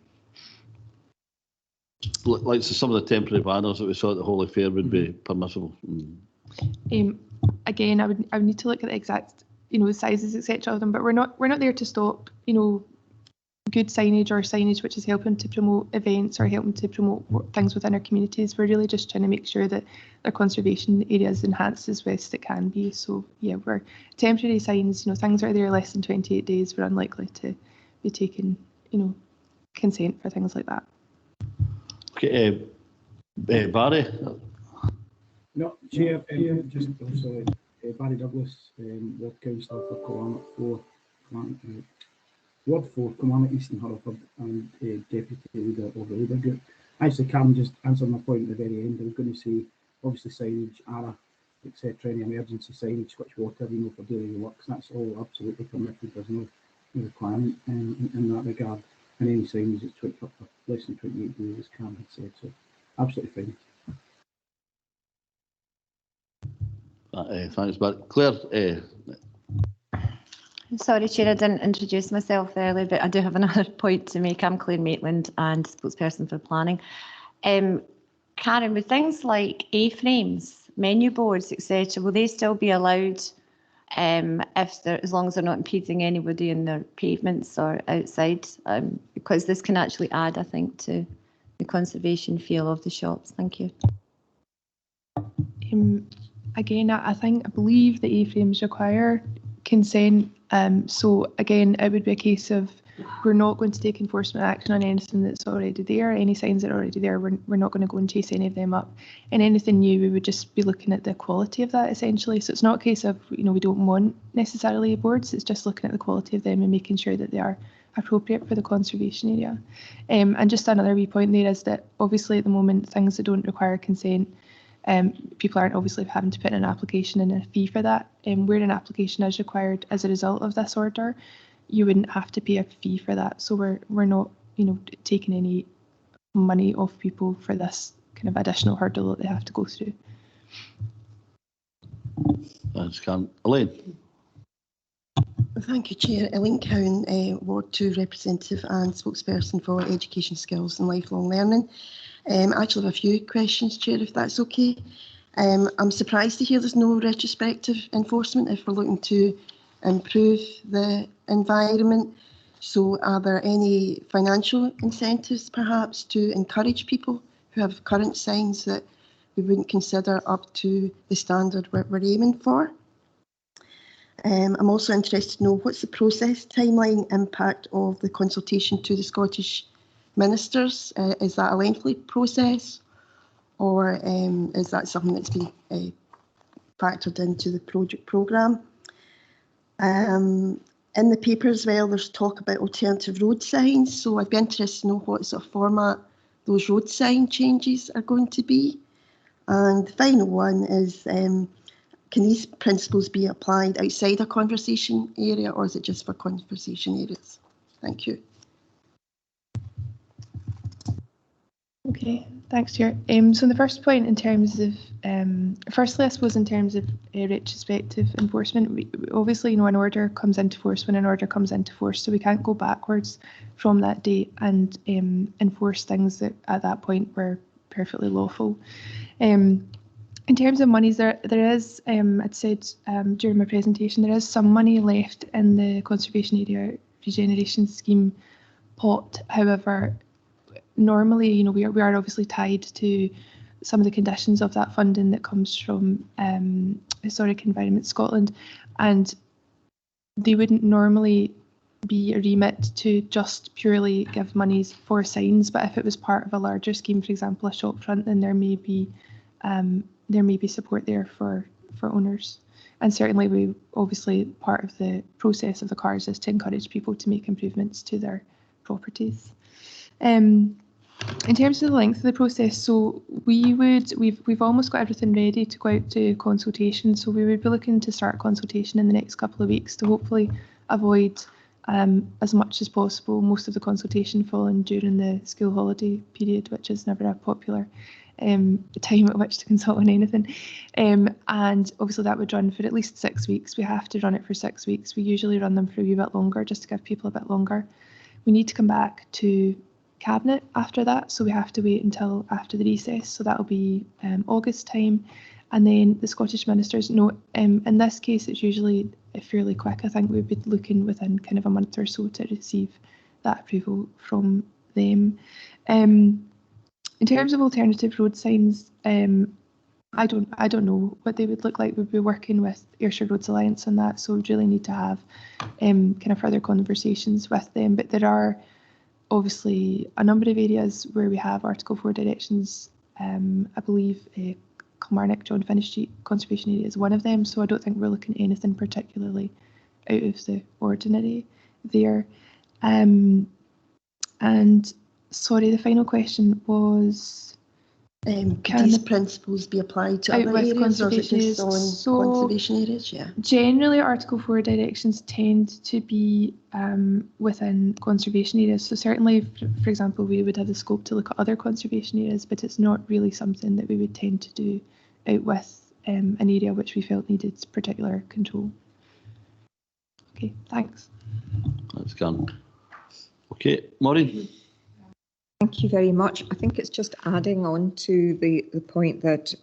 Like some of the temporary banners that we saw at the Holy Fair would be permissible. Again, I would need to look at the exact, sizes, etc. of them, but we're not there to stop, good signage or signage which is helping to promote events or helping to promote things within our communities. We're really just trying to make sure that our conservation area is enhanced as best it can be. So yeah, we're temporary signs, things that are there less than 28 days, we're unlikely to be taking, consent for things like that. Okay, Barry? No, Chair, just also Barry Douglas, Ward Councillor for Kilmarnock 4, Ward 4, Kilmarnock East and Hereford, and Deputy Leader of the Labour Group. Actually, Cam just answered my point at the very end. I was going to say, obviously, signage, ARA, etc., any emergency signage, switch water, for daily works, that's all absolutely permitted. There's no requirement in that regard. And any signage that's switched up for less than 28 days, as Cam had said, so absolutely fine. Thanks, but Claire. Sorry, Chair, I didn't introduce myself earlier, but I do have another point to make. I'm Claire Maitland and spokesperson for planning. Karen, with things like A-frames, menu boards, etc., will they still be allowed if they're, as long as they're not impeding anybody in their pavements or outside? Because this can actually add, I think, to the conservation feel of the shops. Thank you. Again, I believe the A-frames require consent. So again, it would be a case of we're not going to take enforcement action on anything that's already there. Any signs that are already there, we're not going to go and chase any of them up. And anything new, we would just be looking at the quality of that essentially. So it's not a case of, we don't want necessarily boards. It's just looking at the quality of them and making sure that they are appropriate for the conservation area. And just another wee point there is that obviously at the moment, things that don't require consent, people aren't obviously having to put in an application and a fee for that. Where an application is required as a result of this order, you wouldn't have to pay a fee for that. So we're not, taking any money off people for this kind of additional hurdle that they have to go through. Thanks, Karen. Elaine. Thank you, Chair. Elaine Cowan, Ward 2 representative and spokesperson for Education Skills and Lifelong Learning. I actually have a few questions, Chair, if that's okay. I'm surprised to hear there's no retrospective enforcement if we're looking to improve the environment. So are there any financial incentives perhaps to encourage people who have current signs that we wouldn't consider up to the standard we're aiming for? I'm also interested to know what's the process timeline impact of the consultation to the Scottish ministers. Is that a lengthy process, or is that something that's been factored into the project programme? In the paper as well, there's talk about alternative road signs, so I'd be interested to know what sort of format those road sign changes are going to be. And the final one is, can these principles be applied outside a conversation area, or is it just for conversation areas? Thank you. Okay, thanks, Chair. So the first point in terms of, firstly, I suppose in terms of retrospective enforcement, obviously, an order comes into force when an order comes into force, so we can't go backwards from that date and enforce things that at that point were perfectly lawful. In terms of monies, there is, I'd said during my presentation, there is some money left in the Conservation Area Regeneration Scheme pot. However, normally, we are obviously tied to some of the conditions of that funding that comes from Historic Environment Scotland, and they wouldn't normally be a remit to just purely give monies for signs. But if it was part of a larger scheme, for example, a shop front, then there may be support there for owners. And certainly, we obviously part of the process of the CARS is to encourage people to make improvements to their properties. In terms of the length of the process, so we've almost got everything ready to go out to consultation. So we would be looking to start consultation in the next couple of weeks to hopefully avoid as much as possible most of the consultation falling during the school holiday period, which is never a popular time at which to consult on anything. And obviously that would run for at least 6 weeks. We have to run it for 6 weeks. We usually run them for a wee bit longer just to give people a bit longer. We need to come back to Cabinet after that, so we have to wait until after the recess, so that'll be August time. And then the Scottish ministers, in this case it's usually fairly quick. I think we'd be looking within kind of a month or so to receive that approval from them. In terms of alternative road signs, I don't know what they would look like. We'd be working with Ayrshire Roads Alliance on that, so we'd really need to have kind of further conversations with them. But there are obviously a number of areas where we have Article 4 directions. I believe Kilmarnock, John Finnish Street conservation area is one of them, so I don't think we're looking at anything particularly out of the ordinary there. And sorry, the final question was, could these principles be applied to other areas, or is it just on conservation areas? Yeah. Generally, Article 4 directions tend to be within conservation areas. So certainly, for example, we would have the scope to look at other conservation areas, but it's not really something that we would tend to do out with an area which we felt needed particular control. Okay, thanks. That's gone. Okay, Maureen. Thank you very much. I think it's just adding on to the point that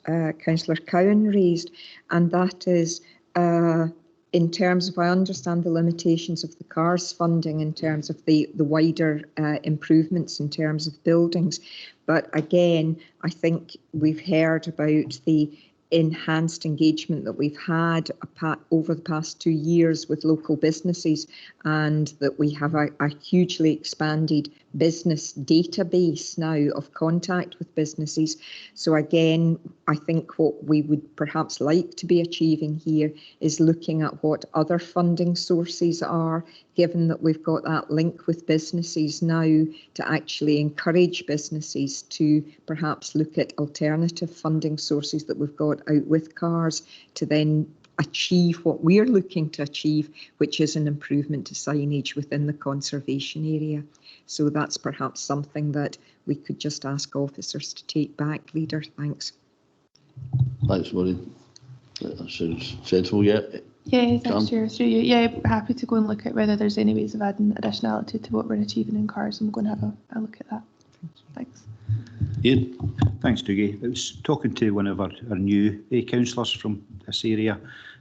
Councillor Cowan raised, and that is in terms of, I understand the limitations of the CARS funding in terms of the wider improvements in terms of buildings. But again, I think we've heard about the enhanced engagement that we've had over the past 2 years with local businesses, and that we have a hugely expanded business database now of contact with businesses. So again, I think what we would perhaps like to be achieving here is looking at what other funding sources are, given that we've got that link with businesses now, to actually encourage businesses to perhaps look at alternative funding sources that we've got out with CARS to then achieve what we're looking to achieve, which is an improvement to signage within the conservation area. So that's perhaps something that we could just ask officers to take back, Leader. Thanks. Thanks, Maureen. That sounds sensible, yeah. Yeah, thanks, Chair. Through you. Yeah, happy to go and look at whether there's any ways of adding additionality to what we're achieving in CARS, and we're going to have a look at that. Thanks. Ian. Thanks, Dougie. I was talking to one of our new councillors from this area.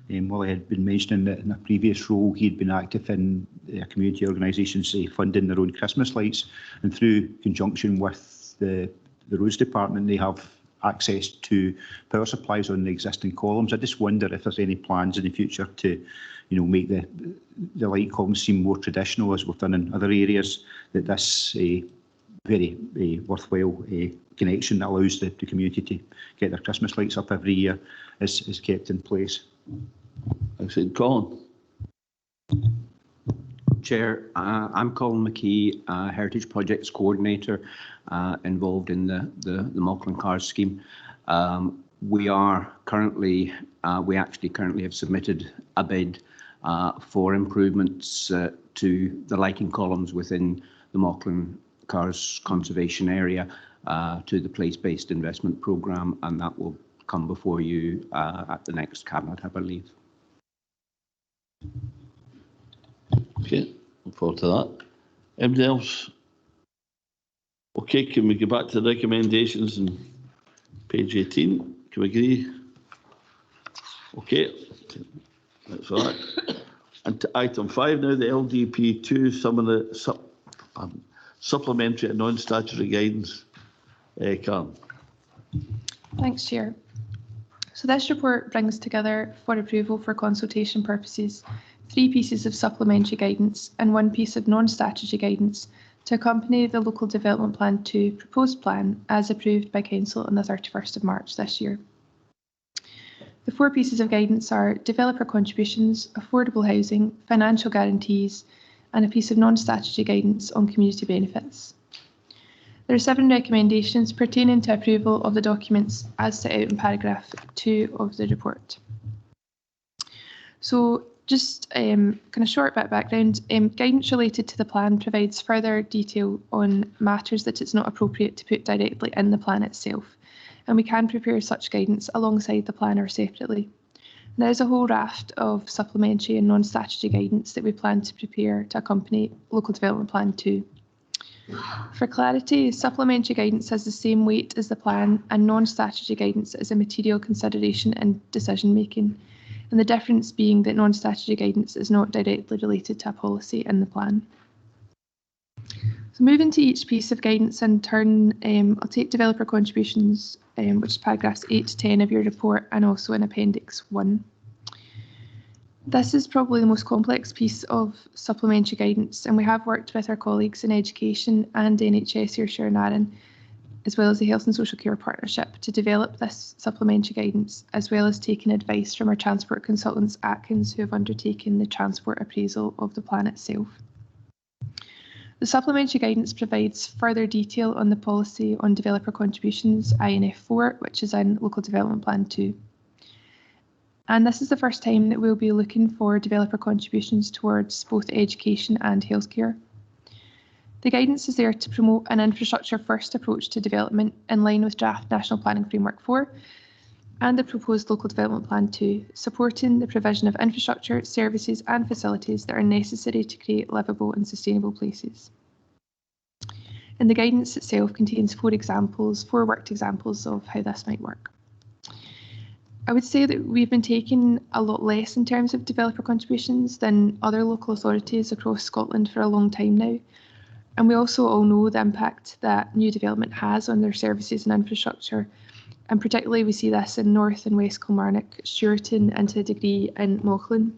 While I had been mentioning that in a previous role he'd been active in community organisations funding their own Christmas lights, and through conjunction with the roads department, they have access to power supplies on the existing columns. I just wonder if there's any plans in the future to, make the light columns seem more traditional, as we've done in other areas, that this very worthwhile connection that allows the community to get their Christmas lights up every year is kept in place. Thanks, Colin. Chair, I'm Colin McKee, Heritage Projects Coordinator, involved in the Malcolm CARS scheme. We actually currently have submitted a bid for improvements to the lighting columns within the Malcolm CARS conservation area to the place-based investment programme, and that will come before you at the next cabinet, I believe. Okay, look forward to that. Anybody else? Okay, can we go back to the recommendations on page 18? Can we agree? Okay, that's all right. And to item 5 now, the LDP2, some of the supplementary and non-statutory guidance. Karen. Thanks, Chair. So this report brings together for approval for consultation purposes 3 pieces of supplementary guidance and 1 piece of non-statutory guidance to accompany the Local Development Plan 2 proposed plan as approved by Council on the 31st of March this year. The 4 pieces of guidance are developer contributions, affordable housing, financial guarantees, and a piece of non-statutory guidance on community benefits. There are 7 recommendations pertaining to approval of the documents as set out in paragraph 2 of the report. So just kind of short bit of background, guidance related to the plan provides further detail on matters that it's not appropriate to put directly in the plan itself, and we can prepare such guidance alongside the plan or separately. There is a whole raft of supplementary and non-statutory guidance that we plan to prepare to accompany Local Development Plan 2. For clarity, supplementary guidance has the same weight as the plan, and non-statutory guidance is a material consideration in decision making, and the difference being that non-statutory guidance is not directly related to a policy in the plan. So moving to each piece of guidance in turn, I'll take developer contributions, which is paragraphs 8 to 10 of your report, and also in Appendix 1. This is probably the most complex piece of supplementary guidance, and we have worked with our colleagues in education and NHS Ayrshire and Arran as well as the Health and Social Care Partnership, to develop this supplementary guidance, as well as taking advice from our transport consultants, Atkins, who have undertaken the transport appraisal of the plan itself. The supplementary guidance provides further detail on the policy on developer contributions, INF 4, which is in Local Development Plan 2. And this is the first time that we'll be looking for developer contributions towards both education and healthcare. The guidance is there to promote an infrastructure first approach to development in line with draft National Planning Framework 4 and the proposed Local Development Plan 2, supporting the provision of infrastructure, services and facilities that are necessary to create livable and sustainable places. And the guidance itself contains four worked examples of how this might work. I would say that we've been taking a lot less in terms of developer contributions than other local authorities across Scotland for a long time now. And we also all know the impact that new development has on their services and infrastructure. And particularly we see this in North and West Kilmarnock, Stewarton and to a degree in Mauchline.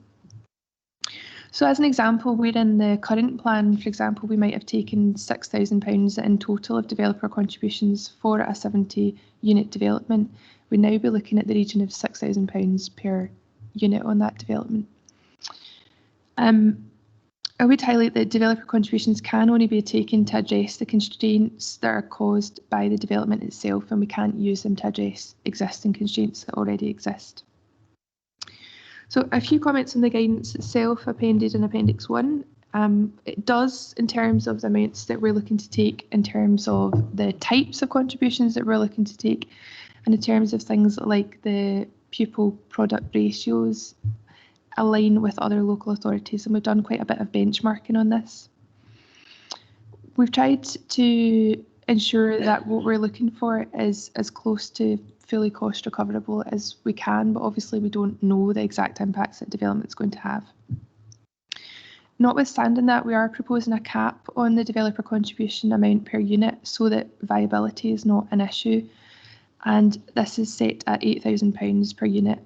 So as an example, where in the current plan, for example, we might have taken £6,000 in total of developer contributions for a 70 unit development, we'd now be looking at the region of £6,000 per unit on that development. I would highlight that developer contributions can only be taken to address the constraints that are caused by the development itself, and we can't use them to address existing constraints that already exist. So a few comments on the guidance itself appended in Appendix 1. It does, in terms of the amounts that we're looking to take, in terms of the types of contributions that we're looking to take, and in terms of things like the pupil product ratios, align with other local authorities, and we've done quite a bit of benchmarking on this. We've tried to ensure that what we're looking for is as close to fully cost recoverable as we can, but obviously we don't know the exact impacts that development is going to have. Notwithstanding that, we are proposing a cap on the developer contribution amount per unit so that viability is not an issue, and this is set at £8,000 per unit.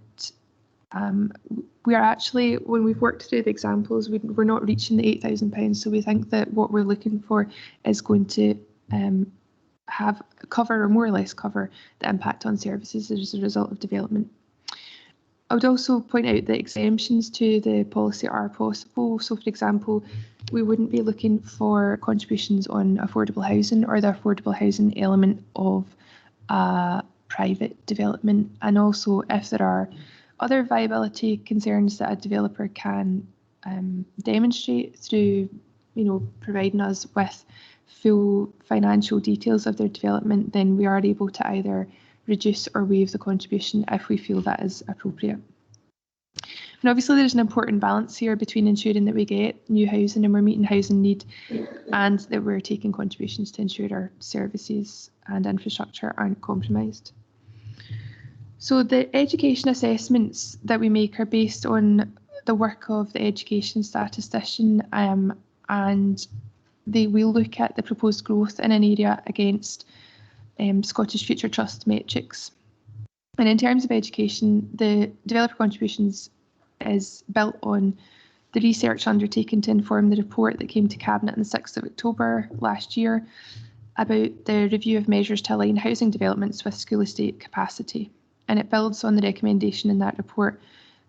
We are actually, when we've worked through the examples, we're not reaching the £8,000, so we think that what we're looking for is going to have cover, or more or less cover, the impact on services as a result of development. I would also point out that exemptions to the policy are possible. So, for example, we wouldn't be looking for contributions on affordable housing or the affordable housing element of private development. And also, if there are other viability concerns that a developer can demonstrate through, providing us with full financial details of their development, then we are able to either reduce or waive the contribution if we feel that is appropriate. And obviously there's an important balance here between ensuring that we get new housing and we're meeting housing need, and that we're taking contributions to ensure our services and infrastructure aren't compromised. So the education assessments that we make are based on the work of the education statistician, and they will look at the proposed growth in an area against Scottish Future Trust metrics. And in terms of education, the developer contributions is built on the research undertaken to inform the report that came to Cabinet on the 6th of October last year about the review of measures to align housing developments with school estate capacity. And it builds on the recommendation in that report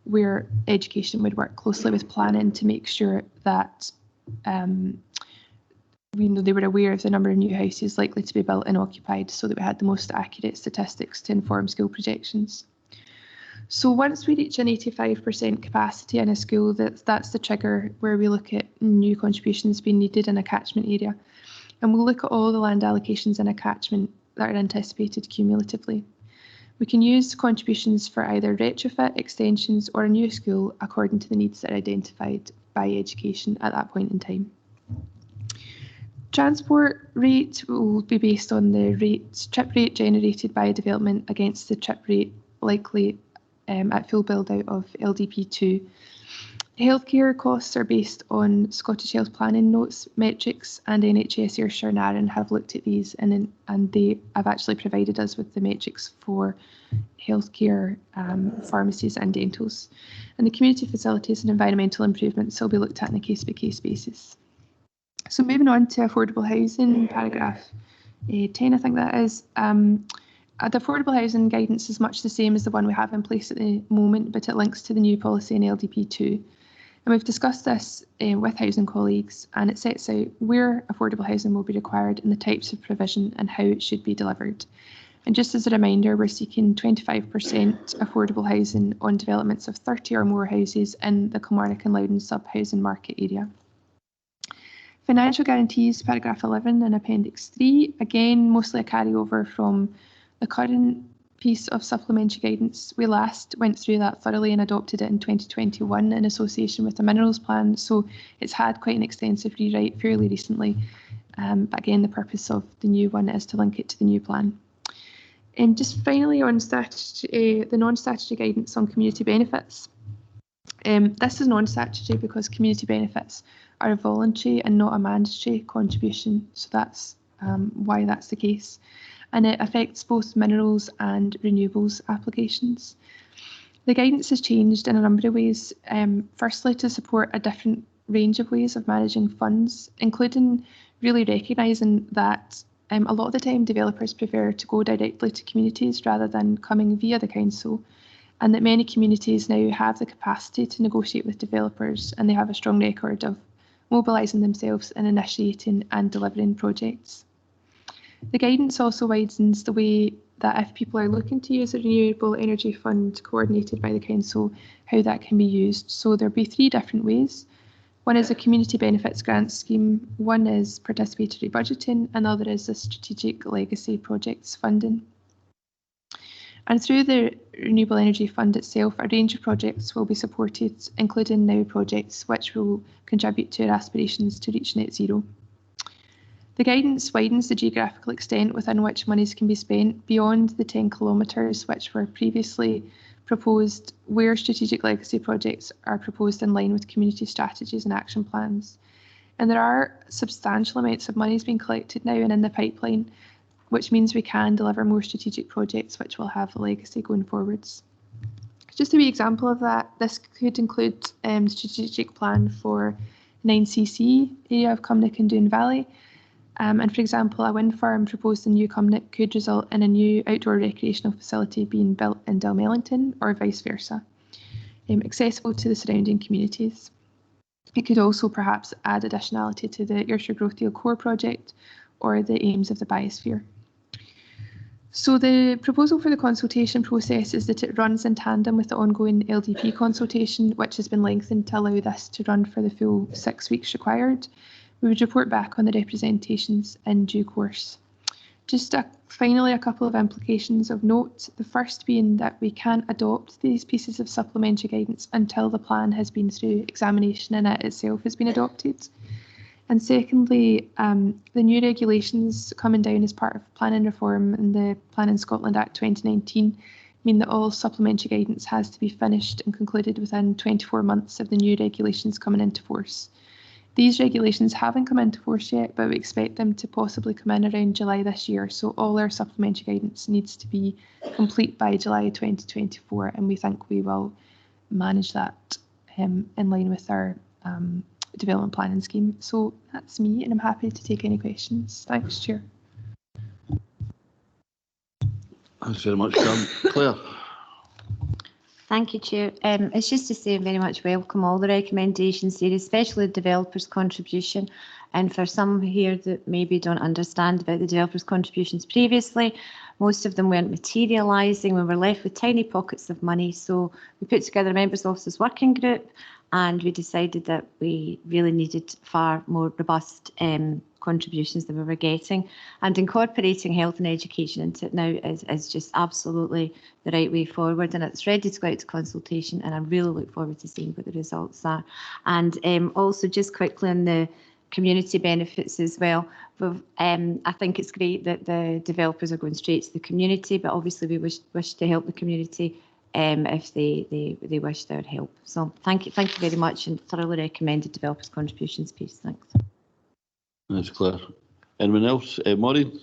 where education would work closely with planning to make sure that they were aware of the number of new houses likely to be built and occupied, so that we had the most accurate statistics to inform school projections. So once we reach an 85% capacity in a school, that's the trigger where we look at new contributions being needed in a catchment area. And we'll look at all the land allocations in a catchment that are anticipated cumulatively. We can use contributions for either retrofit, extensions or a new school according to the needs that are identified by education at that point in time. Transport rate will be based on the trip rate generated by a development against the trip rate likely at full build out of LDP2. Healthcare costs are based on Scottish Health Planning Notes metrics, and NHS Ayrshire and Arran have looked at these, and they have actually provided us with the metrics for healthcare, pharmacies and dentals. And the community facilities and environmental improvements will be looked at on a case-by-case basis. So moving on to affordable housing, paragraph 10, I think that is. The affordable housing guidance is much the same as the one we have in place at the moment, but it links to the new policy in LDP2. And we've discussed this with housing colleagues, and it sets out where affordable housing will be required and the types of provision and how it should be delivered. And just as a reminder, we're seeking 25% affordable housing on developments of 30 or more houses in the Kilmarnock and Loudon sub-housing market area. Financial guarantees, paragraph 11 in Appendix 3, again, mostly a carryover from the current piece of supplementary guidance. We last went through that thoroughly and adopted it in 2021 in association with the minerals plan, so it's had quite an extensive rewrite fairly recently. But again, the purpose of the new one is to link it to the new plan. And just finally on statutory, the non-statutory guidance on community benefits. This is non-statutory because community benefits are a voluntary and not a mandatory contribution, so that's why that's the case. And it affects both minerals and renewables applications. The guidance has changed in a number of ways, firstly to support a different range of ways of managing funds, including really recognising that a lot of the time developers prefer to go directly to communities rather than coming via the council, and that many communities now have the capacity to negotiate with developers, and they have a strong record of mobilising themselves and initiating and delivering projects. The guidance also widens the way that if people are looking to use a renewable energy fund coordinated by the council, how that can be used. So there'll be 3 different ways. One is a community benefits grant scheme, one is participatory budgeting, another is the strategic legacy projects funding. And through the Renewable Energy Fund itself, a range of projects will be supported, including now projects which will contribute to our aspirations to reach net zero. The guidance widens the geographical extent within which monies can be spent beyond the 10 kilometres which were previously proposed, where strategic legacy projects are proposed in line with community strategies and action plans. And there are substantial amounts of monies being collected now and in the pipeline, which means we can deliver more strategic projects which will have a legacy going forwards. Just a wee example of that, this could include strategic plan for 9cc area of Cumnock and Doon Valley. And for example, a wind farm proposed in New Cumnock could result in a new outdoor recreational facility being built in Dalmellington or vice versa, accessible to the surrounding communities. It could also perhaps add additionality to the Ayrshire Growth Deal Core project or the aims of the biosphere. So the proposal for the consultation process is that it runs in tandem with the ongoing LDP consultation, which has been lengthened to allow this to run for the full 6 weeks required. We would report back on the representations in due course. Just finally, a couple of implications of note. The first being that we can't adopt these pieces of supplementary guidance until the plan has been through examination and it itself has been adopted. And secondly, the new regulations coming down as part of planning reform and the Planning Scotland Act 2019 mean that all supplementary guidance has to be finished and concluded within 24 months of the new regulations coming into force. These regulations haven't come into force yet, but we expect them to possibly come in around July this year. So all our supplementary guidance needs to be complete by July 2024, and we think we will manage that in line with our development planning scheme. So that's me, and I'm happy to take any questions. Thanks, Chair. Thanks very much, Claire. Thank you, Chair. It's just to say I very much welcome all the recommendations here, especially the developers' contribution. And for some here that maybe don't understand about the developers' contributions previously, most of them weren't materialising. We were left with tiny pockets of money. So we put together a members' offices working group, and we decided that we really needed far more robust contributions than we were getting, and incorporating health and education into it now is just absolutely the right way forward, and it's ready to go out to consultation, and I really look forward to seeing what the results are. And also just quickly on the community benefits as well, I think it's great that the developers are going straight to the community, but obviously we wish to help the community if they wish their help. So thank you very much, and thoroughly recommended developers' contributions piece. Thanks. Thanks, Claire. Anyone else? Maureen?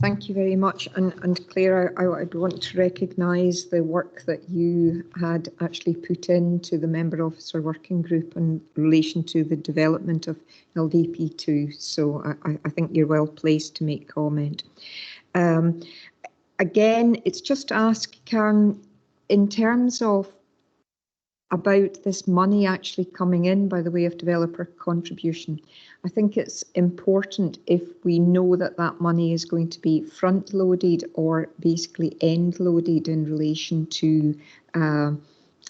Thank you very much. And Claire, I'd want to recognise the work that you had actually put into the Member Officer Working Group in relation to the development of LDP2. So I think you're well placed to make comment. Again, it's just to ask, Karen, in terms of about this money actually coming in by the way of developer contribution, I think it's important if we know that that money is going to be front loaded or basically end loaded in relation to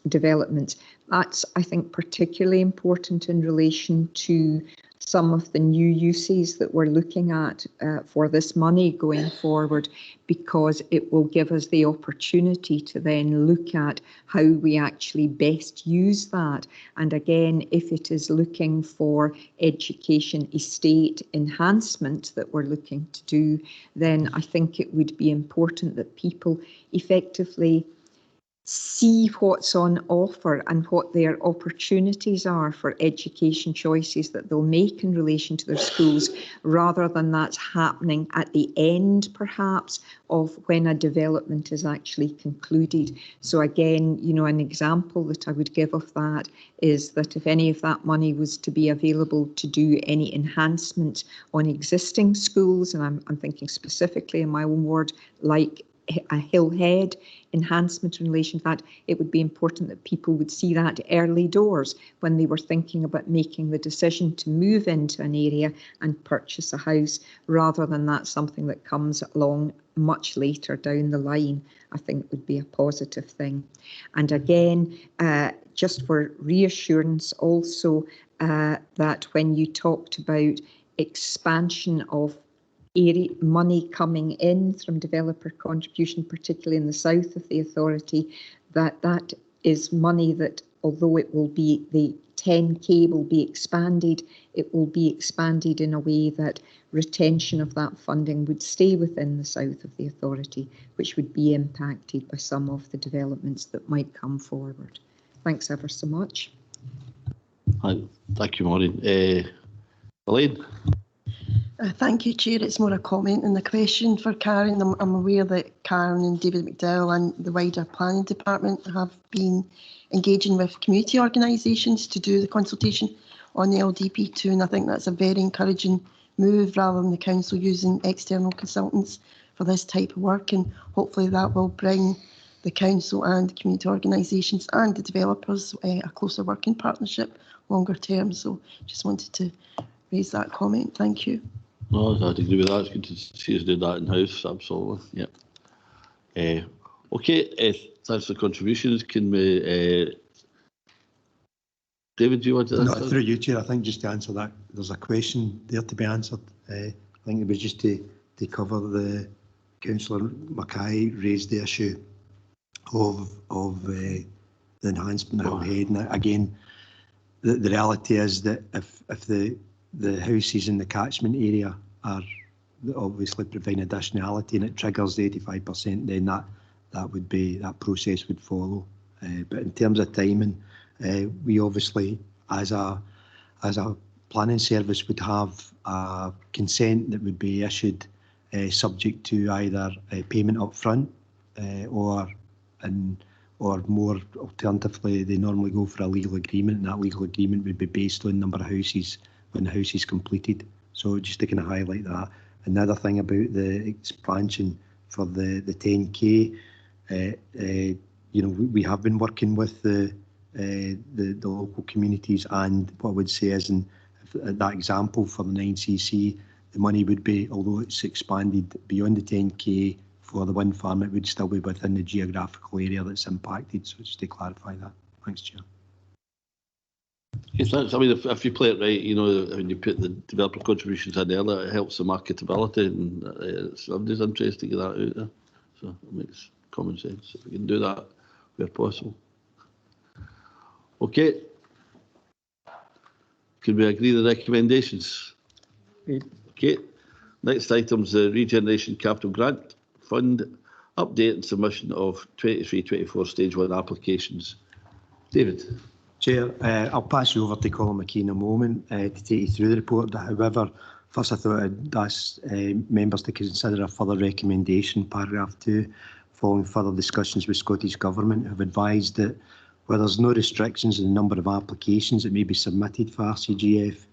development. That's, I think, particularly important in relation to some of the new uses that we're looking at for this money going forward, because it will give us the opportunity to then look at how we actually best use that. And again, if it is looking for education estate enhancement that we're looking to do, then I think it would be important that people effectively see what's on offer and what their opportunities are for education choices that they'll make in relation to their schools, rather than that's happening at the end, perhaps, of when a development is actually concluded. So again, you know, an example that I would give of that is that if any of that money was to be available to do any enhancement on existing schools, and I'm thinking specifically in my own ward, like a Hillhead enhancement in relation to that, it would be important that people would see that early doors when they were thinking about making the decision to move into an area and purchase a house, rather than that something that comes along much later down the line. I think would be a positive thing. And again, just for reassurance also, that when you talked about expansion of area money coming in from developer contribution, particularly in the south of the authority, that is money that, although it will be, the 10k will be expanded, it will be expanded in a way that retention of that funding would stay within the south of the authority, which would be impacted by some of the developments that might come forward. Thanks ever so much. Hi, thank you, Maureen. Elaine? Thank you, Chair. It's more a comment than a question for Karen. I'm aware that Karen and David McDowell and the wider planning department have been engaging with community organisations to do the consultation on the LDP2, and I think that's a very encouraging move, rather than the council using external consultants for this type of work, and hopefully that will bring the council and community organisations and the developers a closer working partnership longer term. So just wanted to raise that comment. Thank you. No, I'd agree with that. It's good to see us do that in-house, absolutely. Yep. Okay, thanks for the contributions. Can we, David, do you want to answer? No, through you, Chair. I think just to answer that, there's a question there to be answered. I think it was just to cover the Councillor Mackay raised the issue of the enhancement of Hillhead. And again, the reality is that if the houses in the catchment area are obviously providing additionality and it triggers the 85%, then that process would follow. But in terms of timing, we obviously, as a planning service, would have a consent that would be issued subject to either payment up front or more alternatively, they normally go for a legal agreement, and that legal agreement would be based on number of houses when the house is completed. So just to kind of highlight that. Another thing about the expansion for the 10k, you know, we have been working with the local communities, and what I would say is, in that example for the 9cc, the money would be, although it's expanded beyond the 10k for the wind farm, it would still be within the geographical area that's impacted. So just to clarify that. Thanks, Chair. Yes, thanks. I mean, if you play it right, you know, when you put the developer contributions in there, it helps the marketability, and somebody's interested to get that out there. So it makes common sense if we can do that where possible. Okay. Can we agree the recommendations? Okay. Next item is the Regeneration Capital Grant Fund update and submission of 23-24 Stage 1 applications. David. Chair, I'll pass you over to Colin McKee in a moment to take you through the report. However, First, I thought I'd ask members to consider a further recommendation, paragraph 2, following further discussions with Scottish Government, have advised that where there's no restrictions in the number of applications that may be submitted for RCGF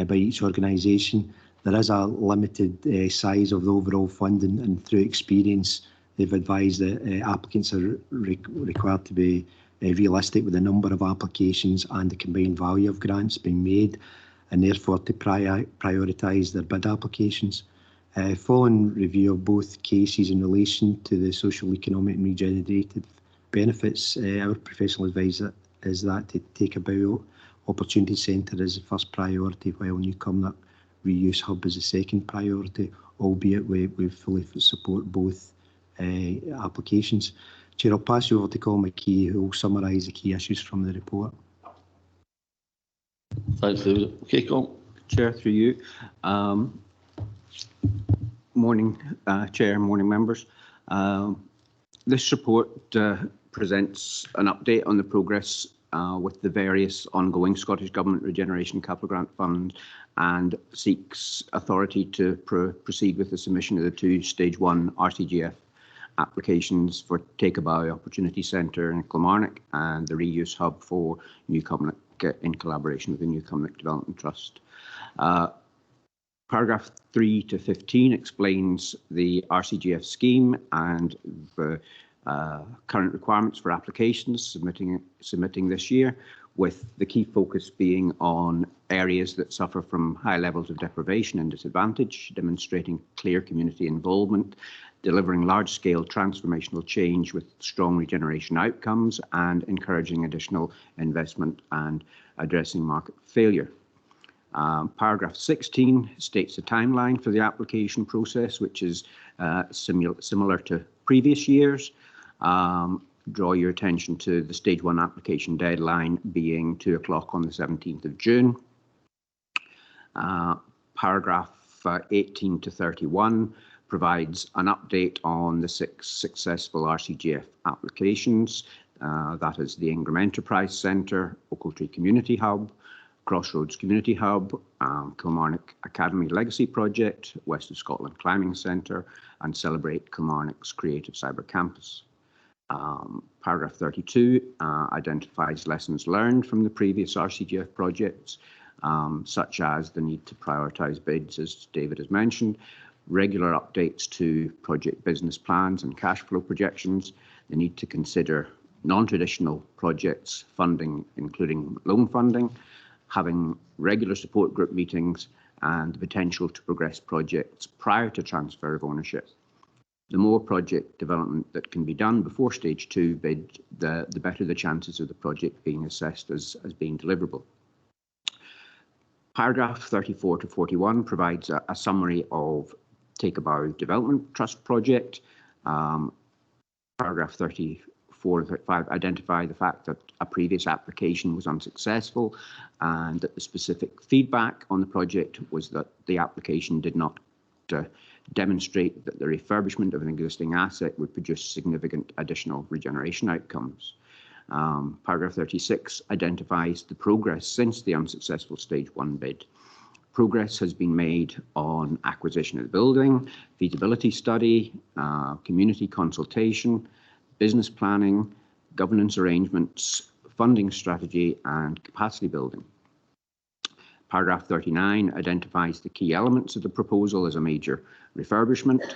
by each organisation, there is a limited size of the overall funding, and through experience, they've advised that applicants are required to be realistic with the number of applications and the combined value of grants being made, and therefore to prioritise their bid applications. Following review of both cases in relation to the social, economic and regenerative benefits, our professional advice is that to take about Opportunity Centre as the first priority, while Newcomer Reuse Hub is the second priority, albeit we fully support both applications. Chair, I'll pass you over to Colin McKee, who will summarise the key issues from the report. Thanks, David. Okay, Colin. Chair, through you. Morning, Chair, morning members. This report presents an update on the progress with the various ongoing Scottish Government Regeneration Capital Grant Fund, and seeks authority to proceed with the submission of the 2 Stage 1 RCGF applications for Takeabow Opportunity Centre in Kilmarnock and the Reuse Hub for Newcomer in collaboration with the Newcomer Development Trust. Paragraph 3 to 15 explains the RCGF scheme and the current requirements for applications submitting this year, with the key focus being on areas that suffer from high levels of deprivation and disadvantage, demonstrating clear community involvement, delivering large-scale transformational change with strong regeneration outcomes, and encouraging additional investment and addressing market failure. Paragraph 16 states the timeline for the application process, which is similar to previous years. Draw your attention to the Stage 1 application deadline being 2 o'clock on the 17th of June. Paragraph 18 to 31 provides an update on the 6 successful RCGF applications. That is the Ingram Enterprise Centre, Ochiltree Community Hub, Crossroads Community Hub, Kilmarnock Academy Legacy Project, West of Scotland Climbing Centre, and Celebrate Kilmarnock's Creative Cyber Campus. Paragraph 32 identifies lessons learned from the previous RCGF projects, such as the need to prioritise bids, as David has mentioned, regular updates to project business plans and cash flow projections, the need to consider non-traditional projects funding, including loan funding, having regular support group meetings, and the potential to progress projects prior to transfer of ownership. The more project development that can be done before Stage 2 bid, the better the chances of the project being assessed as being deliverable. Paragraph 34 to 41 provides a summary of Takeabow Development Trust project. Paragraph 34 and 35 identify the fact that a previous application was unsuccessful, and that the specific feedback on the project was that the application did not demonstrate that the refurbishment of an existing asset would produce significant additional regeneration outcomes. Paragraph 36 identifies the progress since the unsuccessful Stage 1 bid. Progress has been made on acquisition of the building, feasibility study, community consultation, business planning, governance arrangements, funding strategy, and capacity building. Paragraph 39 identifies the key elements of the proposal as a major refurbishment,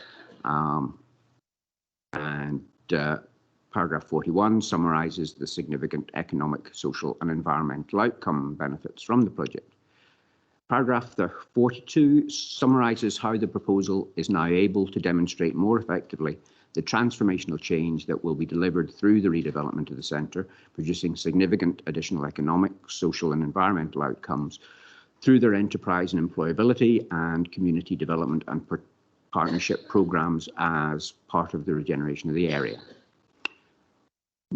paragraph 41 summarises the significant economic, social and environmental outcome benefits from the project. Paragraph 42 summarises how the proposal is now able to demonstrate more effectively the transformational change that will be delivered through the redevelopment of the centre, producing significant additional economic, social and environmental outcomes through their enterprise and employability and community development and partnership programmes as part of the regeneration of the area.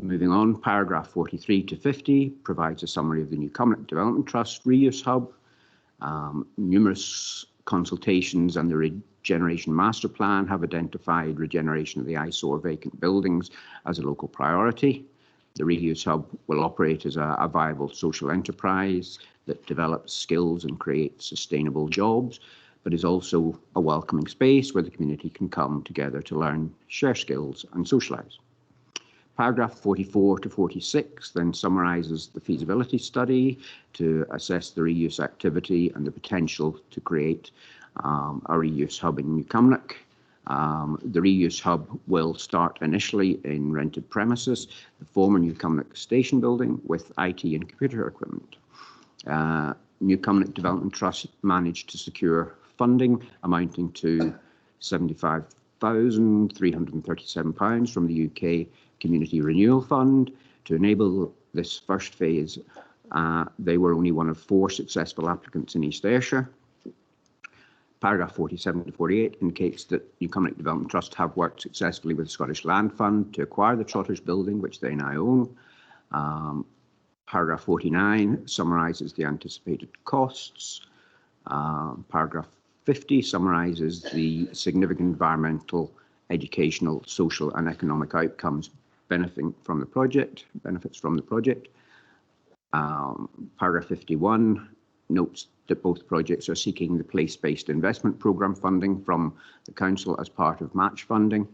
Moving on, paragraph 43 to 50 provides a summary of the Newcomer Development Trust Reuse Hub. Numerous consultations and the Regeneration Master Plan have identified regeneration of the eyesore vacant buildings as a local priority. The Reuse Hub will operate as a viable social enterprise that develops skills and creates sustainable jobs, but is also a welcoming space where the community can come together to learn, share skills and socialise. Paragraph 44 to 46 then summarises the feasibility study to assess the reuse activity and the potential to create a reuse hub in New Cumnock. The reuse hub will start initially in rented premises, the former New Cumnock station building with IT and computer equipment. New Cumnock Development Trust managed to secure funding amounting to £75,337 from the UK Community Renewal Fund to enable this first phase. They were only one of 4 successful applicants in East Ayrshire. Paragraph 47 to 48 indicates that New Cumnock Development Trust have worked successfully with the Scottish Land Fund to acquire the Trotters building, which they now own. Paragraph 49 summarises the anticipated costs. Paragraph 50 summarises the significant environmental, educational, social and economic outcomes benefiting from the project, Paragraph 51 notes that both projects are seeking the place-based investment programme funding from the Council as part of match funding.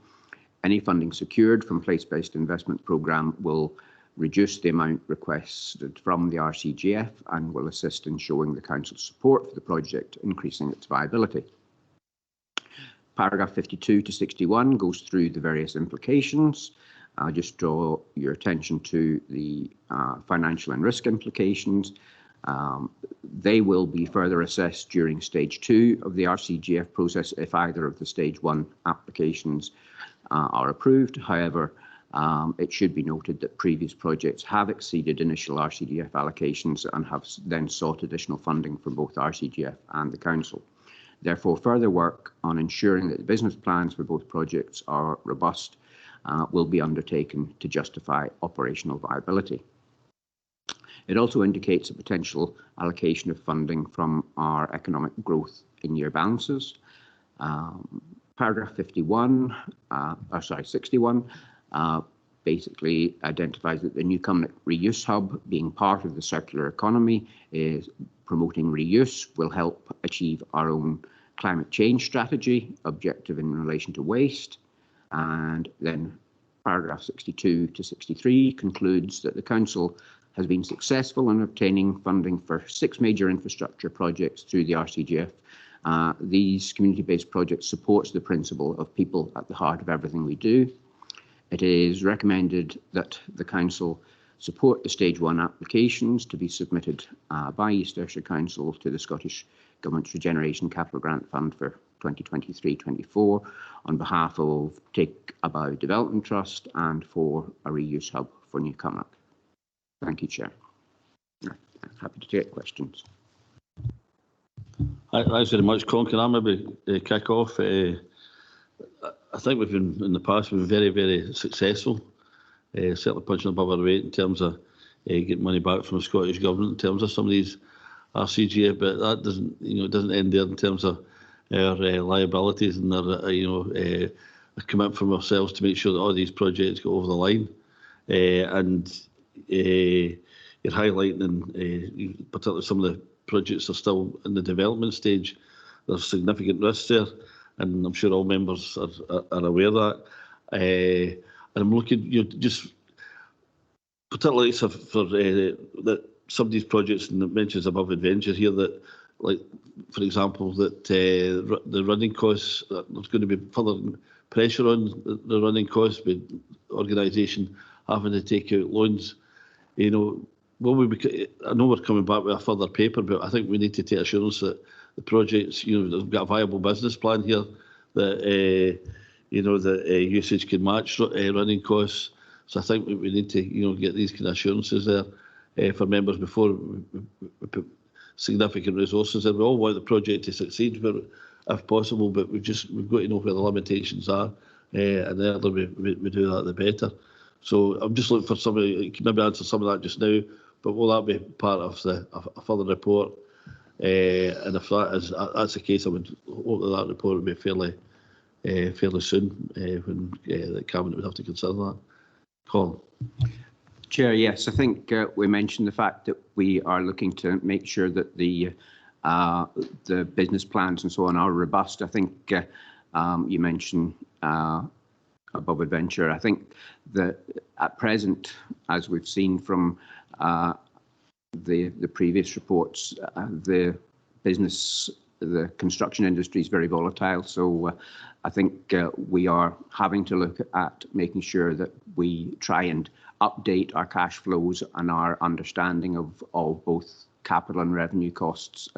Any funding secured from place-based investment programme will reduce the amount requested from the RCGF and will assist in showing the Council's support for the project, increasing its viability. Paragraph 52 to 61 goes through the various implications. I'll just draw your attention to the financial and risk implications. They will be further assessed during stage 2 of the RCGF process if either of the stage 1 applications are approved. However, it should be noted that previous projects have exceeded initial RCGF allocations and have then sought additional funding from both RCGF and the Council. Therefore, further work on ensuring that the business plans for both projects are robust will be undertaken to justify operational viability. It also indicates a potential allocation of funding from our economic growth in year balances. Paragraph 61 basically identifies that the New Cumnock Reuse Hub, being part of the circular economy, is promoting reuse, will help achieve our own climate change strategy objective in relation to waste. And then paragraph 62 to 63 concludes that the Council has been successful in obtaining funding for 6 major infrastructure projects through the RCGF. These community-based projects supports the principle of people at the heart of everything we do. It is recommended that the Council support the Stage 1 applications to be submitted by East Ayrshire Council to the Scottish Government's Regeneration Capital Grant Fund for 2023-24 on behalf of Take a Bow Development Trust and for a reuse hub for New Cumnock. Thank you, Chair. I'm happy to take questions. Thanks very much, Colin. Can I maybe kick off? I think we've been, in the past, we've been very, very successful, certainly punching above our weight in terms of getting money back from the Scottish Government in terms of some of these RCGA, but that doesn't, it doesn't end there in terms of our liabilities and our, a commitment from ourselves to make sure that all these projects go over the line. And you're highlighting, particularly some of the projects are still in the development stage. There's significant risks there, and I'm sure all members are aware of that. And I'm looking, just particularly for that some of these projects, and it mentions above Adventure here that, like, for example, that the running costs, there's going to be further pressure on the running costs with organisation having to take out loans. I know we're coming back with a further paper, but I think we need to take assurance that the projects, they've got a viable business plan here, that the usage can match running costs. So I think we need to, get these kind of assurances there for members before we put significant resources in. We all want the project to succeed, but if possible, but we've got to know where the limitations are, and the earlier we do that, the better. So I'm just looking for somebody who can maybe answer some of that just now, but will that be part of a further report? And if that's the case, I would hope that report would be fairly soon when the Cabinet would have to consider that. Colin. Chair, yes, I think we mentioned the fact that we are looking to make sure that the the business plans and so on are robust. I think you mentioned above adventure. I think that at present, as we've seen from the previous reports, the construction industry is very volatile. So I think we are having to look at making sure that we try and update our cash flows and our understanding of both capital and revenue costs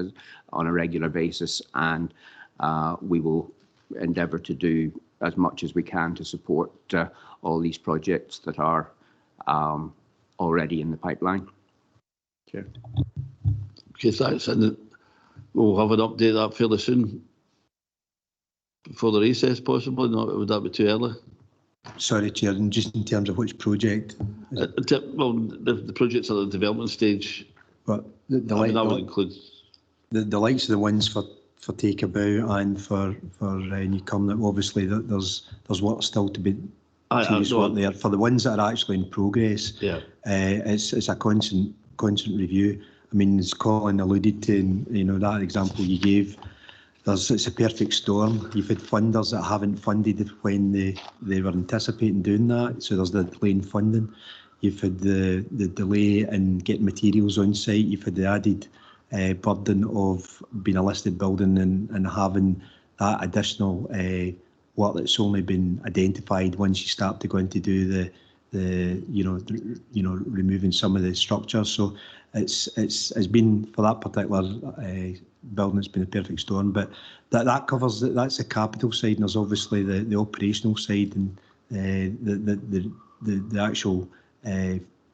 on a regular basis, and we will endeavour to do as much as we can to support all these projects that are already in the pipeline. Chair. Okay, thanks. And we'll have an update that fairly soon, before the recess possibly. Not, would that be too early? Sorry, Chair, and just in terms of which project? Well, the projects are at the development stage. But that would include the likes of the ones for Takeabout and for Newcombe. Obviously, there's work still to be work there. For the ones that are actually in progress, it's a constant review. I mean, as Colin alluded to, that example you gave, it's a perfect storm. You've had funders that haven't funded when they were anticipating doing that, so there's the delay in funding. You've had the delay in getting materials on site. You've had the added burden of being a listed building and having that additional work that's only been identified once you start to go in to do removing some of the structures. So it's been, for that particular building, it's been a perfect storm. But that covers that's the capital side, and there's obviously the operational side and the actual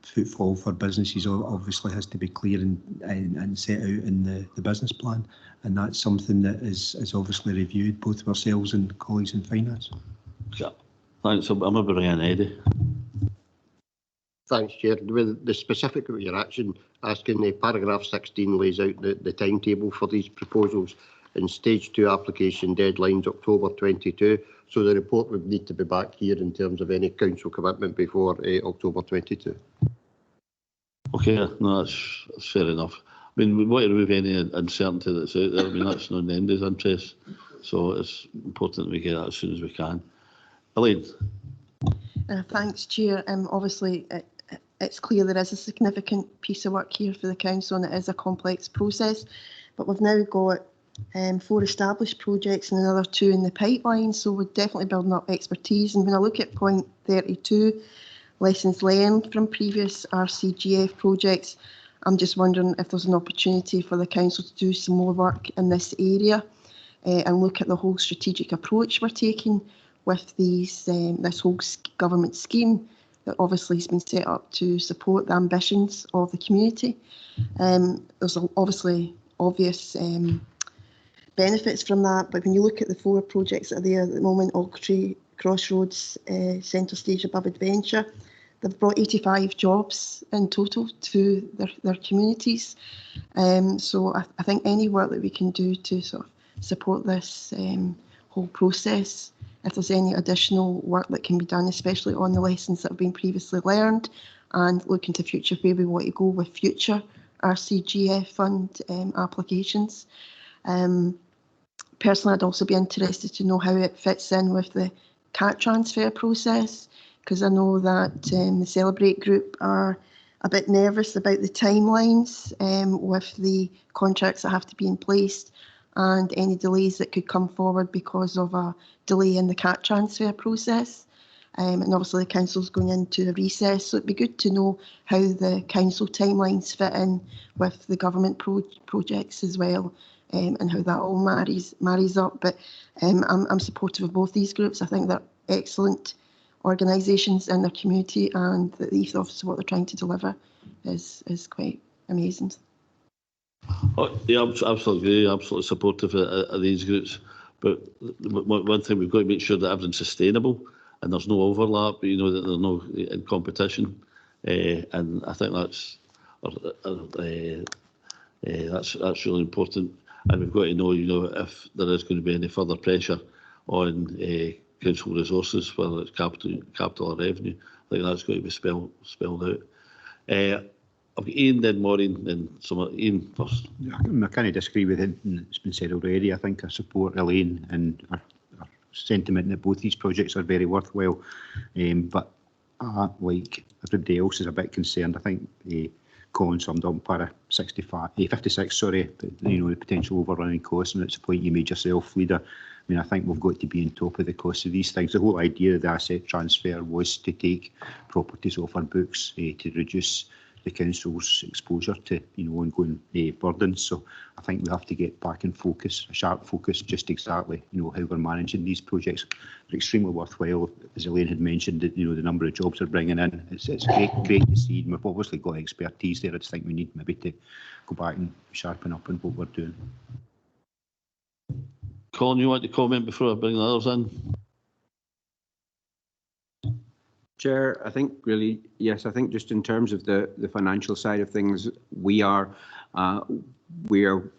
footfall for businesses obviously has to be clear and set out in the business plan, and that's something that is obviously reviewed both with ourselves and colleagues in finance. Yeah, thanks. I'm going to bring in Eddie. Thanks, Chair. With the specific of your action, asking paragraph 16 lays out the timetable for these proposals, and stage 2 application deadlines October 22. So the report would need to be back here in terms of any council commitment before October 22. Okay, no, that's fair enough. I mean, we want to remove any uncertainty that's out there. I mean, that's not in anybody's interest. So it's important that we get that as soon as we can. Elaine. Thanks, Chair. Obviously, it's clear there is a significant piece of work here for the council, and it is a complex process. But we've now got 4 established projects and another 2 in the pipeline, so we're definitely building up expertise. And when I look at point 32, lessons learned from previous RCGF projects, I'm just wondering if there's an opportunity for the council to do some more work in this area and look at the whole strategic approach we're taking with these this whole government scheme that obviously has been set up to support the ambitions of the community. There's obviously obvious benefits from that, but when you look at the 4 projects that are there at the moment, Auchtree, Crossroads, Centre Stage Above Adventure, they've brought 85 jobs in total to their communities. So I think any work that we can do to sort of support this whole process, if there's any additional work that can be done, especially on the lessons that have been previously learned, and look into future where we want to go with future RCGF fund applications. Personally, I'd also be interested to know how it fits in with the CAT transfer process, because I know that the Celebrate group are a bit nervous about the timelines with the contracts that have to be in place and any delays that could come forward because of a delay in the CAT transfer process. And obviously the council's going into a recess, so it'd be good to know how the council timelines fit in with the government projects as well, and how that all marries up. But I'm supportive of both these groups. I think they're excellent organisations in their community, and the ethos of what they're trying to deliver is quite amazing. Oh, yeah, absolutely, absolutely supportive of these groups. But one thing, we've got to make sure that everything's sustainable and there's no overlap, that there's no in competition. And I think that's really important. And we've got to know, if there is going to be any further pressure on council resources, whether it's capital or revenue. I think that's got to be spelled out. I've got Ian, then Maureen, then Ian first. I can't disagree with anything that's been said already. I think I support Elaine and our sentiment that both these projects are very worthwhile. But like everybody else, is a bit concerned. I think Colin summed up para 56, sorry, the potential overrunning costs, and it's a point you made yourself, Leader. I mean, I think we've got to be on top of the cost of these things. The whole idea of the asset transfer was to take properties off our books to reduce the council's exposure to ongoing burdens. So I think we have to get back in focus, a sharp focus, just exactly how we're managing these projects. They're extremely worthwhile, as Elaine had mentioned. The number of jobs they're bringing in, it's great to see. And we've obviously got expertise there. I just think we need maybe to go back and sharpen up on what we're doing. Colin, you want to comment before I bring the others in? Chair, I think really, yes, I think just in terms of the financial side of things, we are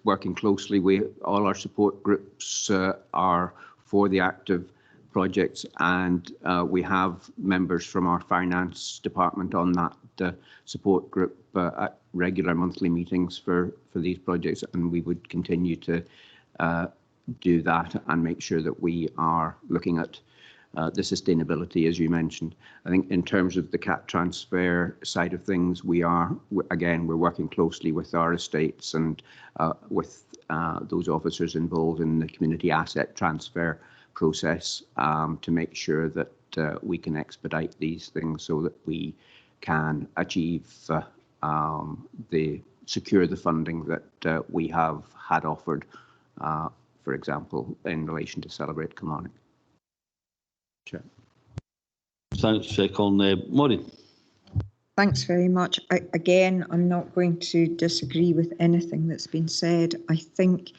working closely with all our support groups are for the active projects, and we have members from our finance department on that support group at regular monthly meetings for these projects, and we would continue to do that and make sure that we are looking at the sustainability, as you mentioned. I think in terms of the CAT transfer side of things, we're working closely with our estates and with those officers involved in the community asset transfer process to make sure that we can expedite these things so that we can achieve secure the funding that we have had offered, for example, in relation to Celebrate Kilmarnock. Chair. Thanks, Colin. Maureen. Thanks very much. Again, I'm not going to disagree with anything that's been said. I think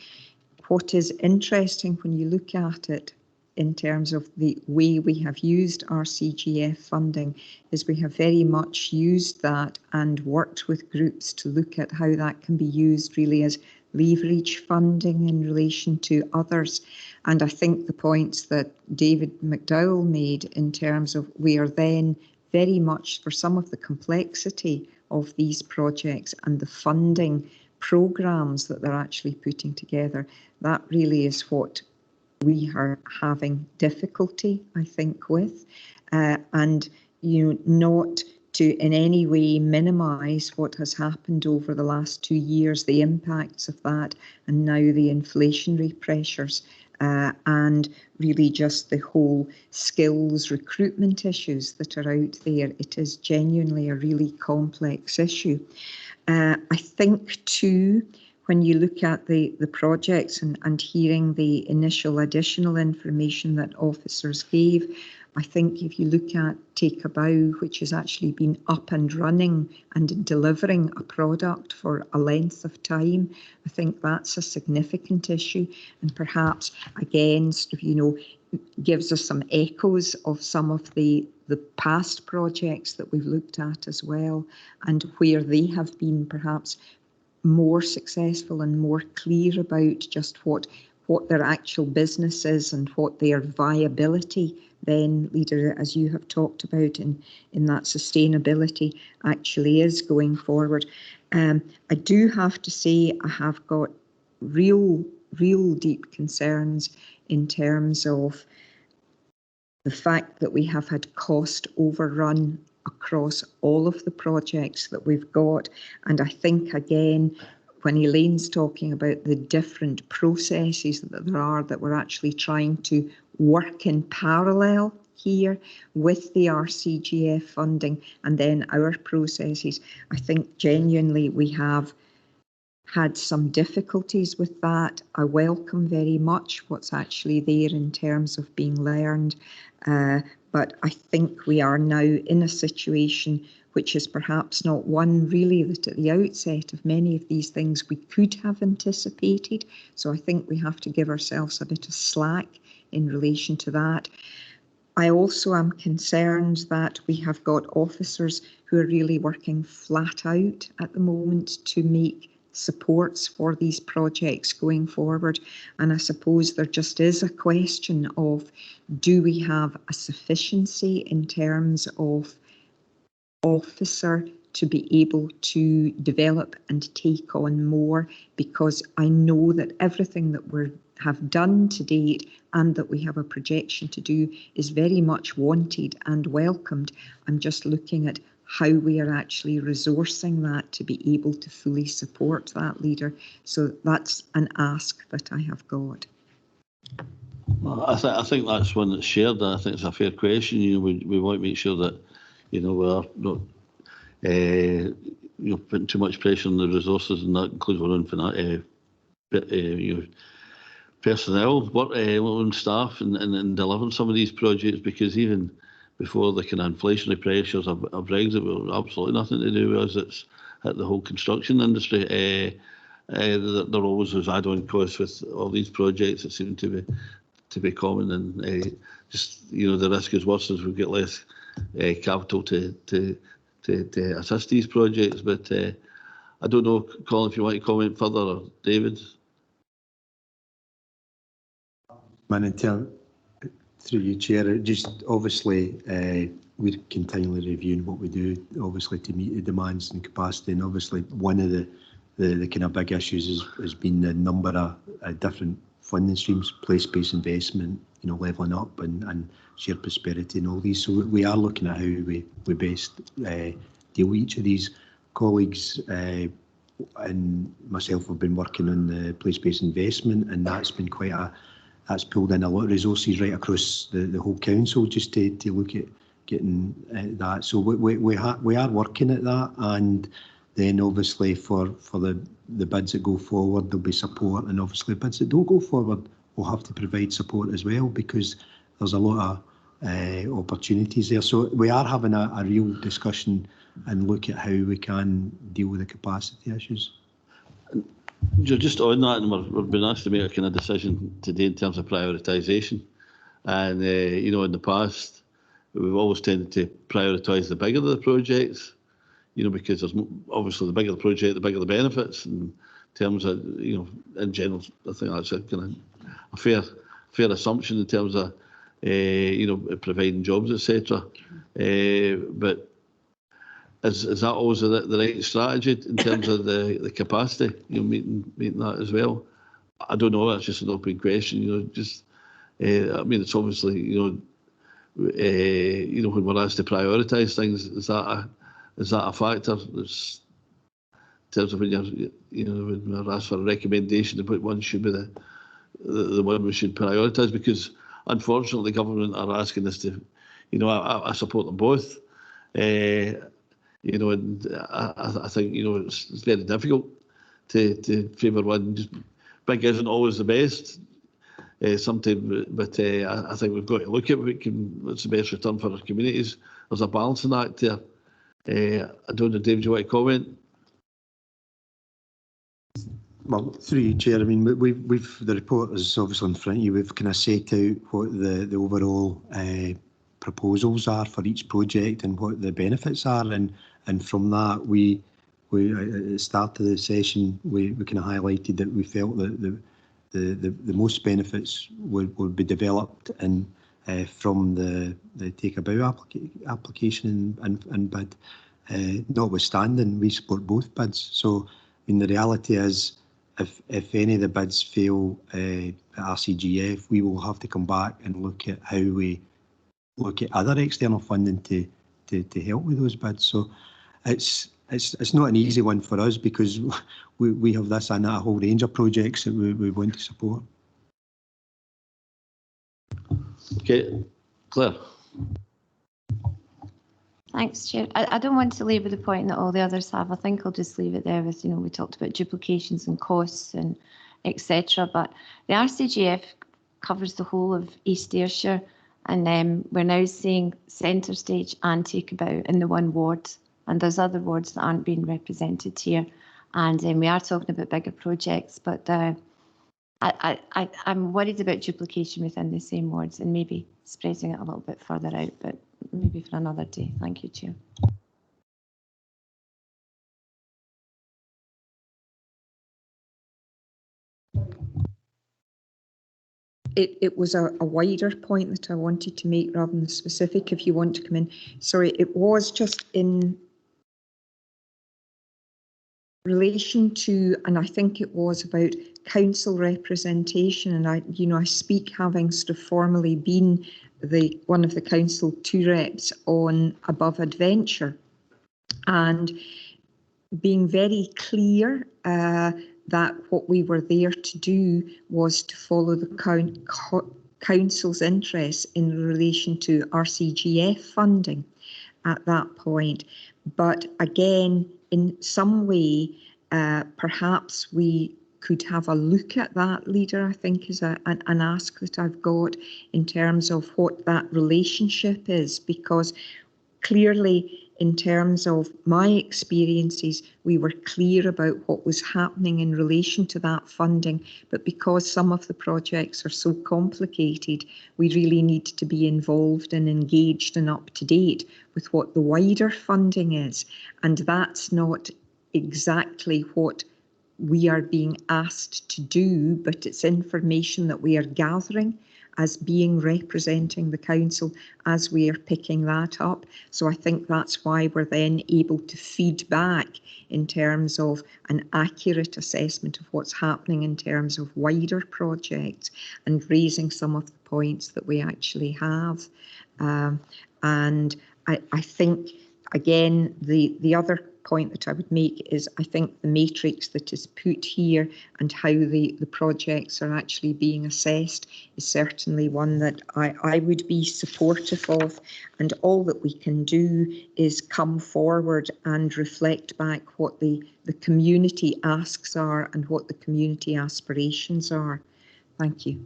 what is interesting when you look at it in terms of the way we have used our CGF funding is we have very much used that and worked with groups to look at how that can be used really as leverage funding in relation to others. And I think the points that David McDowell made in terms of we are then very much for some of the complexity of these projects and the funding programs that they're actually putting together, that really is what we are having difficulty, I think, with. And not to in any way minimise what has happened over the last 2 years, the impacts of that, and now the inflationary pressures, and really just the whole skills recruitment issues that are out there. It is genuinely a really complex issue. I think too, when you look at the projects and hearing the initial additional information that officers gave, I think if you look at Take a Bow, which has actually been up and running and delivering a product for a length of time, I think that's a significant issue, and perhaps again, gives us some echoes of some of the past projects that we've looked at as well, and where they have been perhaps more successful and more clear about just what their actual business is and what their viability then, Leader, as you have talked about in that sustainability actually is going forward. I do have to say I have got real deep concerns in terms of the fact that we have had cost overrun across all of the projects that we've got. And I think, again, when Elaine's talking about the different processes that there are that we're actually trying to work in parallel here with the RCGF funding and then our processes, I think genuinely we have had some difficulties with that. I welcome very much what's actually there in terms of being learned, but I think we are now in a situation which is perhaps not one really that at the outset of many of these things we could have anticipated. So I think we have to give ourselves a bit of slack in relation to that. I also am concerned that we have got officers who are really working flat out at the moment to make supports for these projects going forward. And I suppose there just is a question of, do we have a sufficiency in terms of officer to be able to develop and take on more, because I know that everything that we have done to date and that we have a projection to do is very much wanted and welcomed. I'm just looking at how we are actually resourcing that to be able to fully support that leader. So that's an ask that I have got. Well, I think that's one that's shared. I think it's a fair question. You know, we want to make sure that, you know, we're not you know, putting too much pressure on the resources, and that includes our own you know, personnel, work, our own staff, and delivering some of these projects, because even before the kind of inflationary pressures of Brexit, were absolutely nothing to do with us. It's at the whole construction industry. There always is add-on costs with all these projects that seem to be common, and just, you know, the risk is worse as we get less capital to assist these projects. But I don't know, Colin, if you want to comment further, or David. Through you, Chair, just obviously we're continually reviewing what we do, obviously to meet the demands and capacity, and obviously one of the kind of big issues has been the number of different funding streams, place-based investment, you know, levelling up and shared prosperity and all these. So we are looking at how we best deal with each of these. Colleagues and myself have been working on the place-based investment, and that's been that's pulled in a lot of resources right across the whole council, just to look at getting that. So we are working at that, and then obviously for the bids that go forward, there'll be support, and obviously bids that don't go forward will have to provide support as well, because there's a lot of opportunities there. So we are having a real discussion and look at how we can deal with the capacity issues. Just on that, and we've been asked to make a kind of decision today in terms of prioritisation. And, you know, in the past, we've always tended to prioritise the bigger the projects, you know, because there's obviously the bigger the project, the bigger the benefits. In terms of, you know, in general, I think that's a kind of a fair assumption in terms of, you know, providing jobs, etc. But is that always the right strategy in terms of the capacity, you know, meeting that as well? I don't know, that's just an open question, you know, just, I mean, it's obviously, you know, when we're asked to prioritise things, is that a factor? It's, in terms of when when we're asked for a recommendation about one should be the one we should prioritise, because unfortunately the government are asking us to, you know, I support them both. You know, and I think, you know, it's very difficult to favour one. Just big isn't always the best. Sometimes, but I think we've got to look at what's the best return for our communities. There's a balancing act there. I don't know, David, do you want to comment? Well, through you, Chair, I mean, we've the report is obviously in front of you. We've kind of set out what the overall proposals are for each project and what the benefits are, and from that we at the start of the session we kind of highlighted that we felt that the most benefits would be developed and from the Take a Bow application and bid. Notwithstanding, we support both bids. So, I mean, the reality is, if any of the bids fail at RCGF, we will have to come back and look at how we look at other external funding to help with those bids. So it's not an easy one for us, because we have this and a whole range of projects that we want to support. Okay, Claire. Thanks, Chair. I don't want to labour the point that all the others have. I think I'll just leave it there with, you know, we talked about duplications and costs and etc. But the RCGF covers the whole of East Ayrshire, and we're now seeing Centre Stage and Take a Bow in the one ward, and there's other wards that aren't being represented here, and we are talking about bigger projects, but I'm worried about duplication within the same wards and maybe spreading it a little bit further out, but maybe for another day. Thank you, Chair. It was a wider point that I wanted to make rather than specific, if you want to come in. Sorry, it was just in relation to, and I think it was about council representation, and I speak having sort of formally been one of the council 2 reps on Above Adventure, and being very clear that what we were there to do was to follow the council's interests in relation to RCGF funding at that point. But again, in some way, perhaps we could have a look at that, Leader, I think is an ask that I've got in terms of what that relationship is, because clearly in terms of my experiences, we were clear about what was happening in relation to that funding, but because some of the projects are so complicated, we really need to be involved and engaged and up to date with what the wider funding is. And that's not exactly what we are being asked to do, but it's information that we are gathering as being representing the council as we are picking that up. So I think that's why we're then able to feed back in terms of an accurate assessment of what's happening in terms of wider projects and raising some of the points that we actually have. And I think, again, the other point that I would make is I think the matrix that is put here and how the projects are actually being assessed is certainly one that I would be supportive of, and all that we can do is come forward and reflect back what the community asks are and what the community aspirations are. Thank you.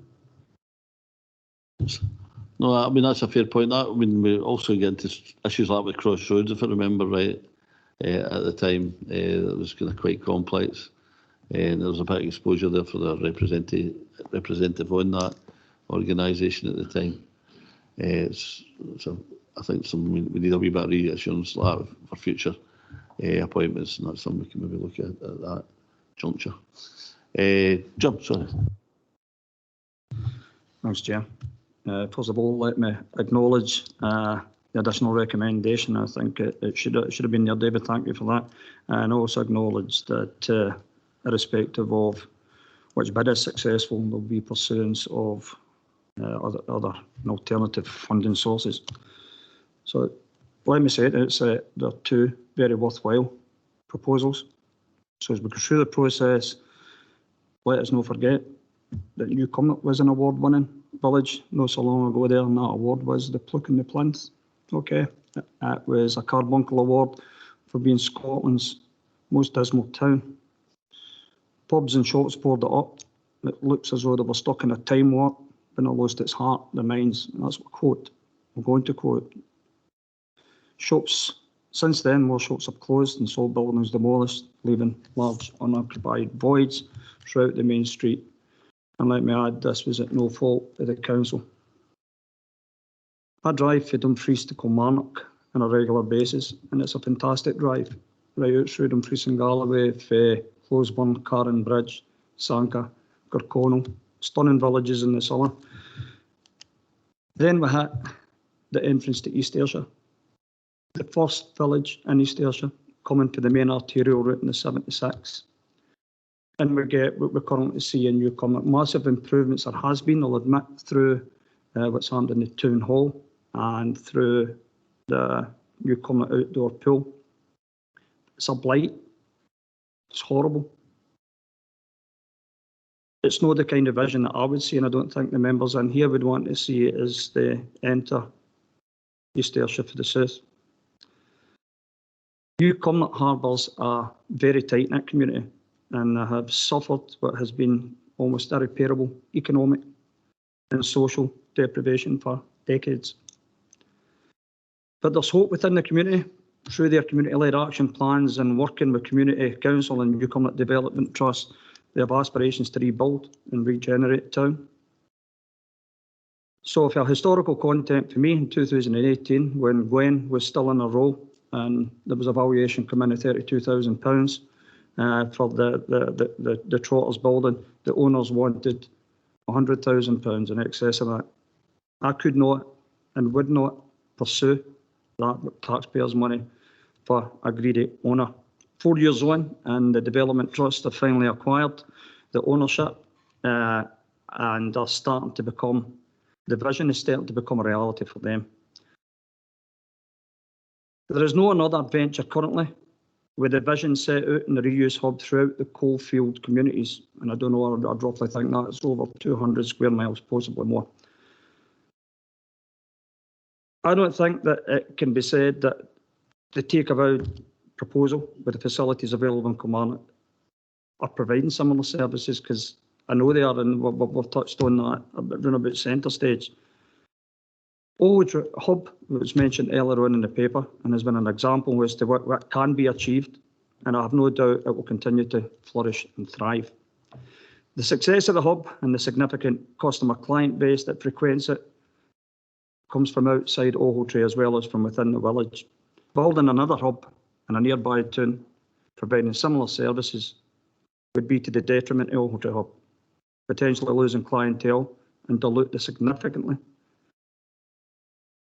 No, I mean, that's a fair point. That, I mean, we also get into issues like with Crossroads, if I remember right. At the time, it was kind of quite complex, and there was a bit of exposure there for the representative on that organisation at the time. So I think we need a wee bit of reassurance like that for future appointments, and that's something we can maybe look at that juncture. Jim, sorry. Thanks, Chair. First of all, let me acknowledge the additional recommendation. I think it should have been there, David. Thank you for that. And also acknowledge that irrespective of which bid is successful, there will be pursuance of other alternative funding sources. So let me say it, there are 2 very worthwhile proposals. So as we go through the process, let us not forget that Newcomer was an award-winning village not so long ago there, and that award was the Pluck and the Plinth. Okay, it was a Carbuncle Award for being Scotland's most dismal town. Pubs and shops poured it up. It looks as though they were stuck in a time warp, but not lost its heart, the minds. And that's what quote I'm going to quote. Shops, since then, more shops have closed and sold buildings demolished, leaving large unoccupied voids throughout the main street. And let me add, this was at no fault of the council. I drive from Dumfries to Kilmarnock on a regular basis, and it's a fantastic drive. Right out through Dumfries and Galloway, Fay, Closeburn, Carron Bridge, Sanka, Kirkconnell, stunning villages in the summer. Then we hit the entrance to East Ayrshire, the first village in East Ayrshire, coming to the main arterial route in the 76. And we get what we're currently seeing Newcomer. Massive improvements there has been, I'll admit, through what's happened in the town hall and through the Newcomer outdoor pool. It's a blight. It's horrible. It's not the kind of vision that I would see, and I don't think the members in here would want to see it as they enter East Ayrshire for the south. Newcomer harbours a very tight-knit community, and they have suffered what has been almost irreparable economic and social deprivation for decades. But there's hope within the community through their community-led action plans and working with Community Council and Newcomer Development Trust. They have aspirations to rebuild and regenerate town. So for historical content for me in 2018, when Gwen was still in her role, and there was a valuation come in at £32,000 for the Trotters building, the owners wanted £100,000 in excess of that. I could not and would not pursue that with taxpayers' money for a greedy owner 4 years on, and the Development Trust have finally acquired the ownership and are starting to become, the vision is starting to become a reality for them. There is no another venture currently with the vision set out in the reuse hub throughout the coalfield communities, and I don't know, I'd roughly think that it's over 200 square miles, possibly more. I don't think that it can be said that the take-about proposal with the facilities available in Kilmarnock are providing similar services, because I know they are, and we've touched on that around about centre stage. Old Hub was mentioned earlier on in the paper and has been an example as to what can be achieved, and I have no doubt it will continue to flourish and thrive. The success of the hub and the significant customer client base that frequents it comes from outside Ochiltree as well as from within the village. Building another hub in a nearby town providing similar services would be to the detriment of Ochiltree Hub, potentially losing clientele and dilute significantly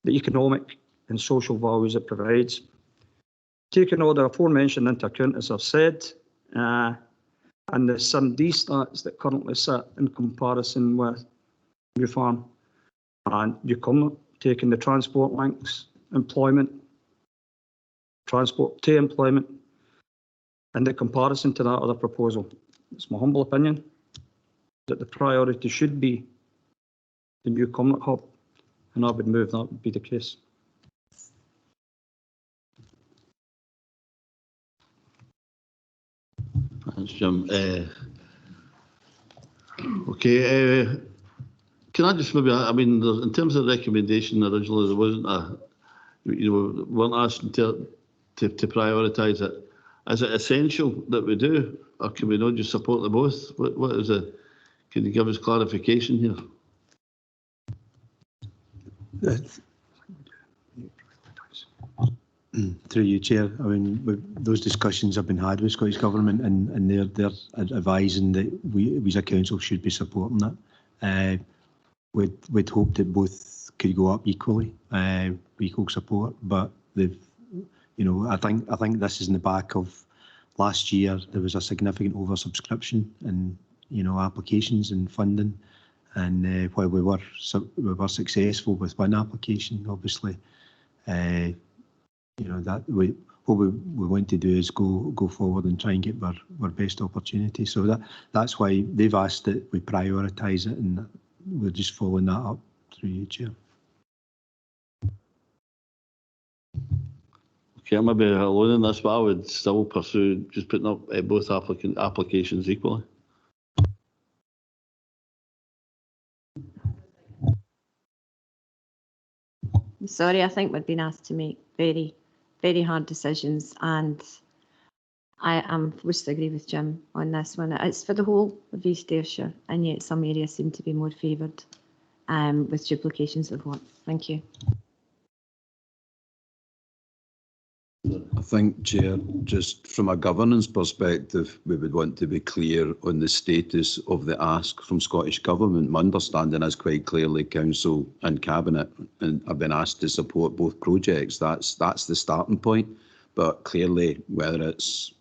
the economic and social values it provides. Taking all the aforementioned into account, as I've said, and the some D stats that currently sit in comparison with New Farm and Newcombe, taking the transport links, employment, transport to employment, and the comparison to that other proposal. It's my humble opinion that the priority should be the Newcombe hub, and I would move that would be the case. Thanks, Jim. Okay, can I just maybe, I mean, in terms of the recommendation originally, there wasn't a, weren't asked to prioritise it. Is it essential that we do, or can we not just support them both? What is it? Can you give us clarification here? Through you, Chair. I mean, those discussions have been had with Scottish Government, and they're advising that we as a council should be supporting that. We'd hope that both could go up equally, equal support. But they've, I think this is in the back of last year. There was a significant oversubscription in applications and funding, and while we were successful with one application, obviously. That what we want to do is go forward and try and get our best opportunity. So that's why they've asked that we prioritise it, and we're just following that up through you, Chair. Okay, I may be alone in this, but I would still pursue just putting up both applications equally. Sorry, I think we're being asked to make very, very hard decisions, and I am forced to agree with Jim on this one. It's for the whole of East Ayrshire, and yet some areas seem to be more favoured with duplications of work. Thank you. I think, Chair, just from a governance perspective, we would want to be clear on the status of the ask from Scottish Government. My understanding is quite clearly Council and Cabinet and have been asked to support both projects. That's the starting point. But clearly, whether it's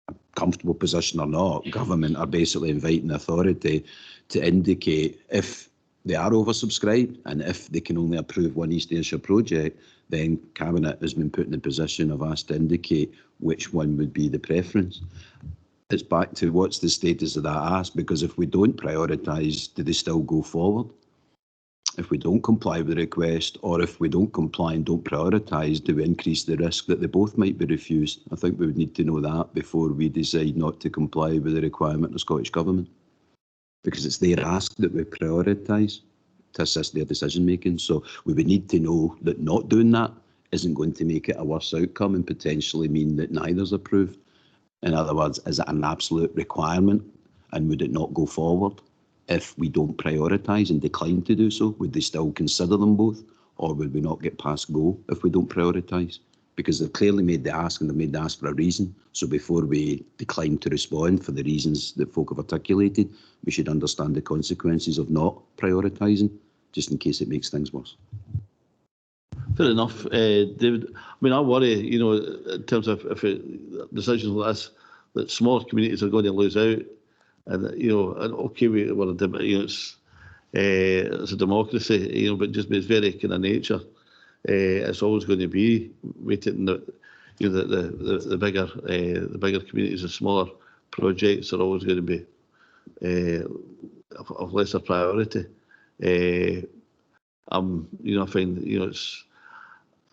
a comfortable position or not, Government are basically inviting the authority to indicate if they are oversubscribed and if they can only approve one East Ayrshire project, then Cabinet has been put in the position of asked to indicate which one would be the preference. It's back to what's the status of that ask, because if we don't prioritise, do they still go forward? If we don't comply with the request, or if we don't comply and don't prioritise, do we increase the risk that they both might be refused? I think we would need to know that before we decide not to comply with the requirement of the Scottish Government, because it's their ask that we prioritise to assist their decision making. So we would need to know that not doing that isn't going to make it a worse outcome and potentially mean that neither's approved. In other words, is it an absolute requirement, and would it not go forward if we don't prioritise and decline to do so? Would they still consider them both, or would we not get past go if we don't prioritise? Because they've clearly made the ask, and they've made the ask for a reason. So before we decline to respond for the reasons that folk have articulated, we should understand the consequences of not prioritising, just in case it makes things worse. Fair enough, David. I mean, I worry, you know, in terms of if decisions like this, that smaller communities are going to lose out, and you know, and okay, you know, it's a democracy, you know, but just it's very kind of nature. It's always going to be waiting. You know, the bigger communities, the smaller projects are always going to be of lesser priority. You know, I find, you know, it's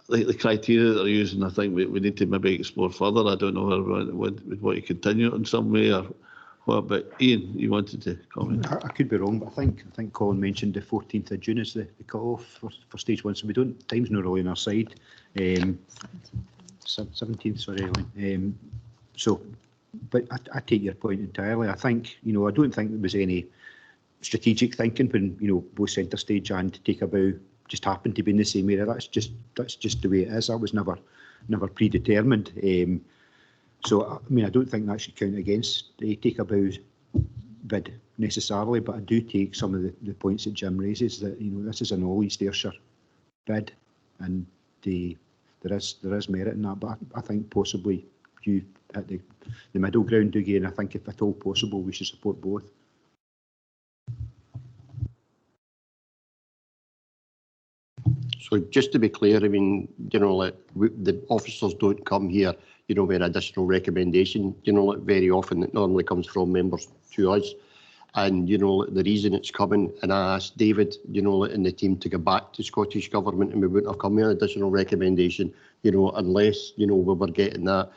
like the criteria that they're using. I think we need to maybe explore further. I don't know whether we want to continue it in some way or what. But Ian, you wanted to comment? I could be wrong, but I think Colin mentioned the 14th of June is the cut-off for stage one. So we don't. Time's not really on our side. 17th, sorry. So, but I take your point entirely. I think, you know, I don't think there was any strategic thinking when, you know, both centre stage and Take a Bow just happened to be in the same area. That's just the way it is. That was never predetermined. So I mean, I don't think that should count against the Take a Bow's bid necessarily, but I do take some of the points that Jim raises, that, you know, this is an all East Ayrshire bid, and there is merit in that. But I think possibly you hit the middle ground, Dougie, and I think if at all possible we should support both. So just to be clear, I mean, you know, like the officers don't come here, you know, with an additional recommendation. You know, like very often it normally comes from members to us. And, you know, the reason it's coming, and I asked David, you know, and the team to go back to Scottish Government, and we wouldn't have come with an additional recommendation, you know, unless, you know, we were getting that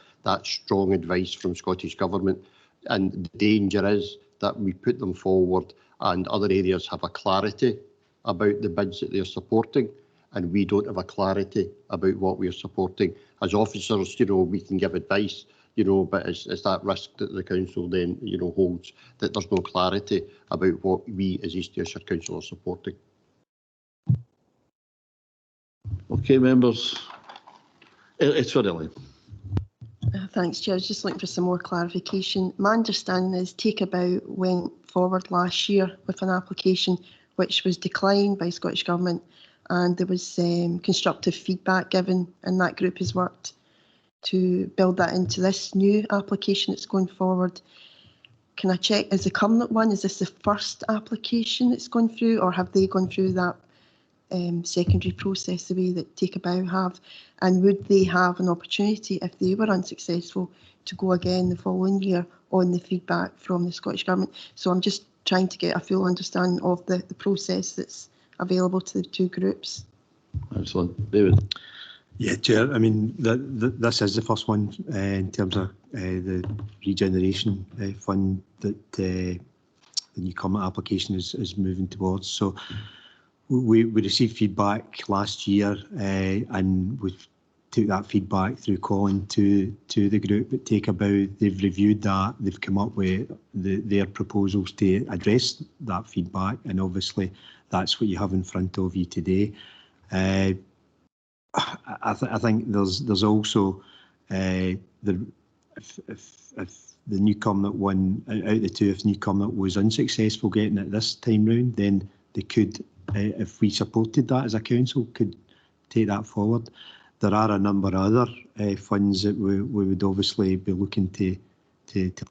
strong advice from Scottish Government. And the danger is that we put them forward and other areas have a clarity about the bids that they're supporting, and we don't have a clarity about what we're supporting. As officers, you know, we can give advice, you know, but it's that risk that the council then, you know, holds, that there's no clarity about what we as East Ayrshire Council are supporting. Okay, members. It's for Elaine. Thanks, Chair. I was just looking for some more clarification. My understanding is Take a Bow went forward last year with an application which was declined by Scottish Government, and there was constructive feedback given, and that group has worked to build that into this new application that's going forward. Can I check, is the Cumnock one, is this the first application that's gone through, or have they gone through that secondary process the way that Take a Bow have? And would they have an opportunity, if they were unsuccessful, to go again the following year on the feedback from the Scottish Government? So I'm just trying to get a full understanding of the process that's available to the two groups. Excellent. David? Yeah, Chair, I mean, this is the first one in terms of the regeneration fund that the new Cumnock application is moving towards. So we received feedback last year, and we took that feedback through Colin to the group at Take a Bow. They've reviewed that, they've come up with their proposals to address that feedback, and obviously that's what you have in front of you today. I think there's also if the new Cumnock one, out of the two, if new Cumnock was unsuccessful getting it this time round, then they could, if we supported that as a council, could take that forward. There are a number of other funds that we would obviously be looking to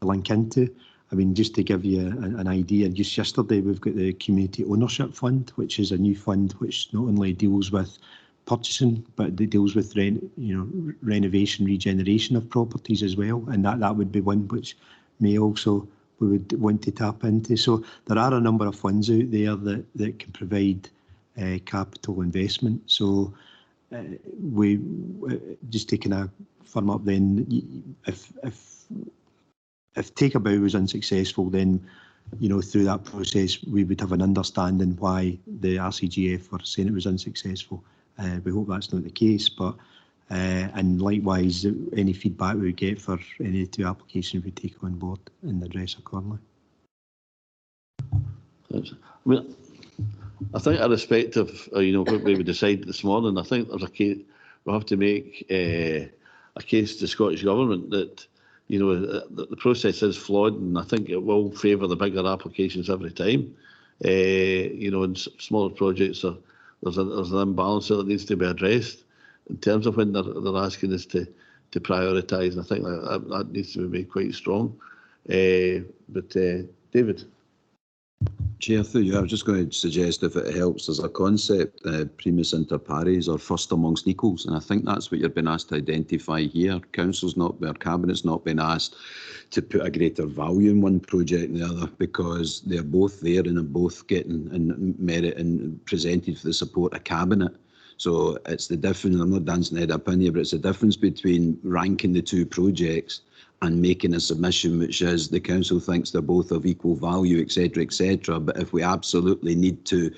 link into. I mean, just to give you an idea, just yesterday we've got the Community Ownership Fund, which is a new fund which not only deals with purchasing, but it deals with renovation, regeneration of properties as well, and that would be one which may also we would want to tap into. So there are a number of funds out there that can provide capital investment. So we just taking a firm up then, if Take a Bow was unsuccessful, then through that process we would have an understanding why the RCGF were saying it was unsuccessful. We hope that's not the case, but and likewise any feedback we would get for any of the two applications we take on board and address accordingly. I think irrespective of what we would decide this morning, I think there's a case we have to make a case to the Scottish Government that the process is flawed, and I think it will favour the bigger applications every time. In smaller projects, there's an imbalance that needs to be addressed. in terms of when they're asking us to prioritise, and I think that needs to be made quite strong. David. Chair, through you, I was just going to suggest, if it helps, there's a concept, primus inter pares, or first amongst equals, and I think that's what you're being asked to identify here. Council's not, or Cabinet's not been asked to put a greater value in one project than the other, because they're both there and are both getting merit and presented for the support of Cabinet. So it's the difference, I'm not dancing head up in here, but it's the difference between ranking the two projects and making a submission which is the council thinks they're both of equal value, etc., etc. But if we absolutely need to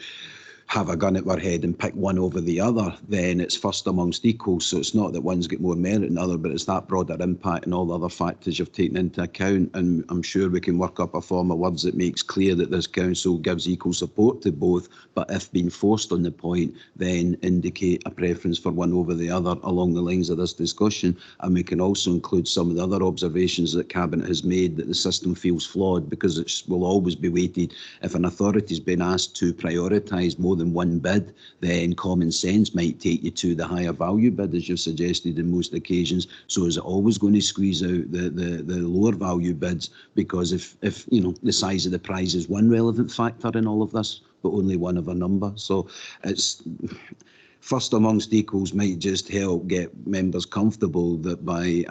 have a gun at our head and pick one over the other, then it's first amongst equals. So it's not that one's got more merit than the other, but it's that broader impact and all the other factors you've taken into account. And I'm sure we can work up a form of words that makes clear that this council gives equal support to both, but if being forced on the point, then indicate a preference for one over the other along the lines of this discussion. And we can also include some of the other observations that Cabinet has made, that the system feels flawed because it will always be weighted. If an authority has been asked to prioritise more than one bid, then common sense might take you to the higher value bid, as you've suggested in most occasions. So is it always going to squeeze out the lower value bids? Because if you know, the size of the prize is one relevant factor in all of this, but only one of a number. So it's first amongst equals might just help get members comfortable that by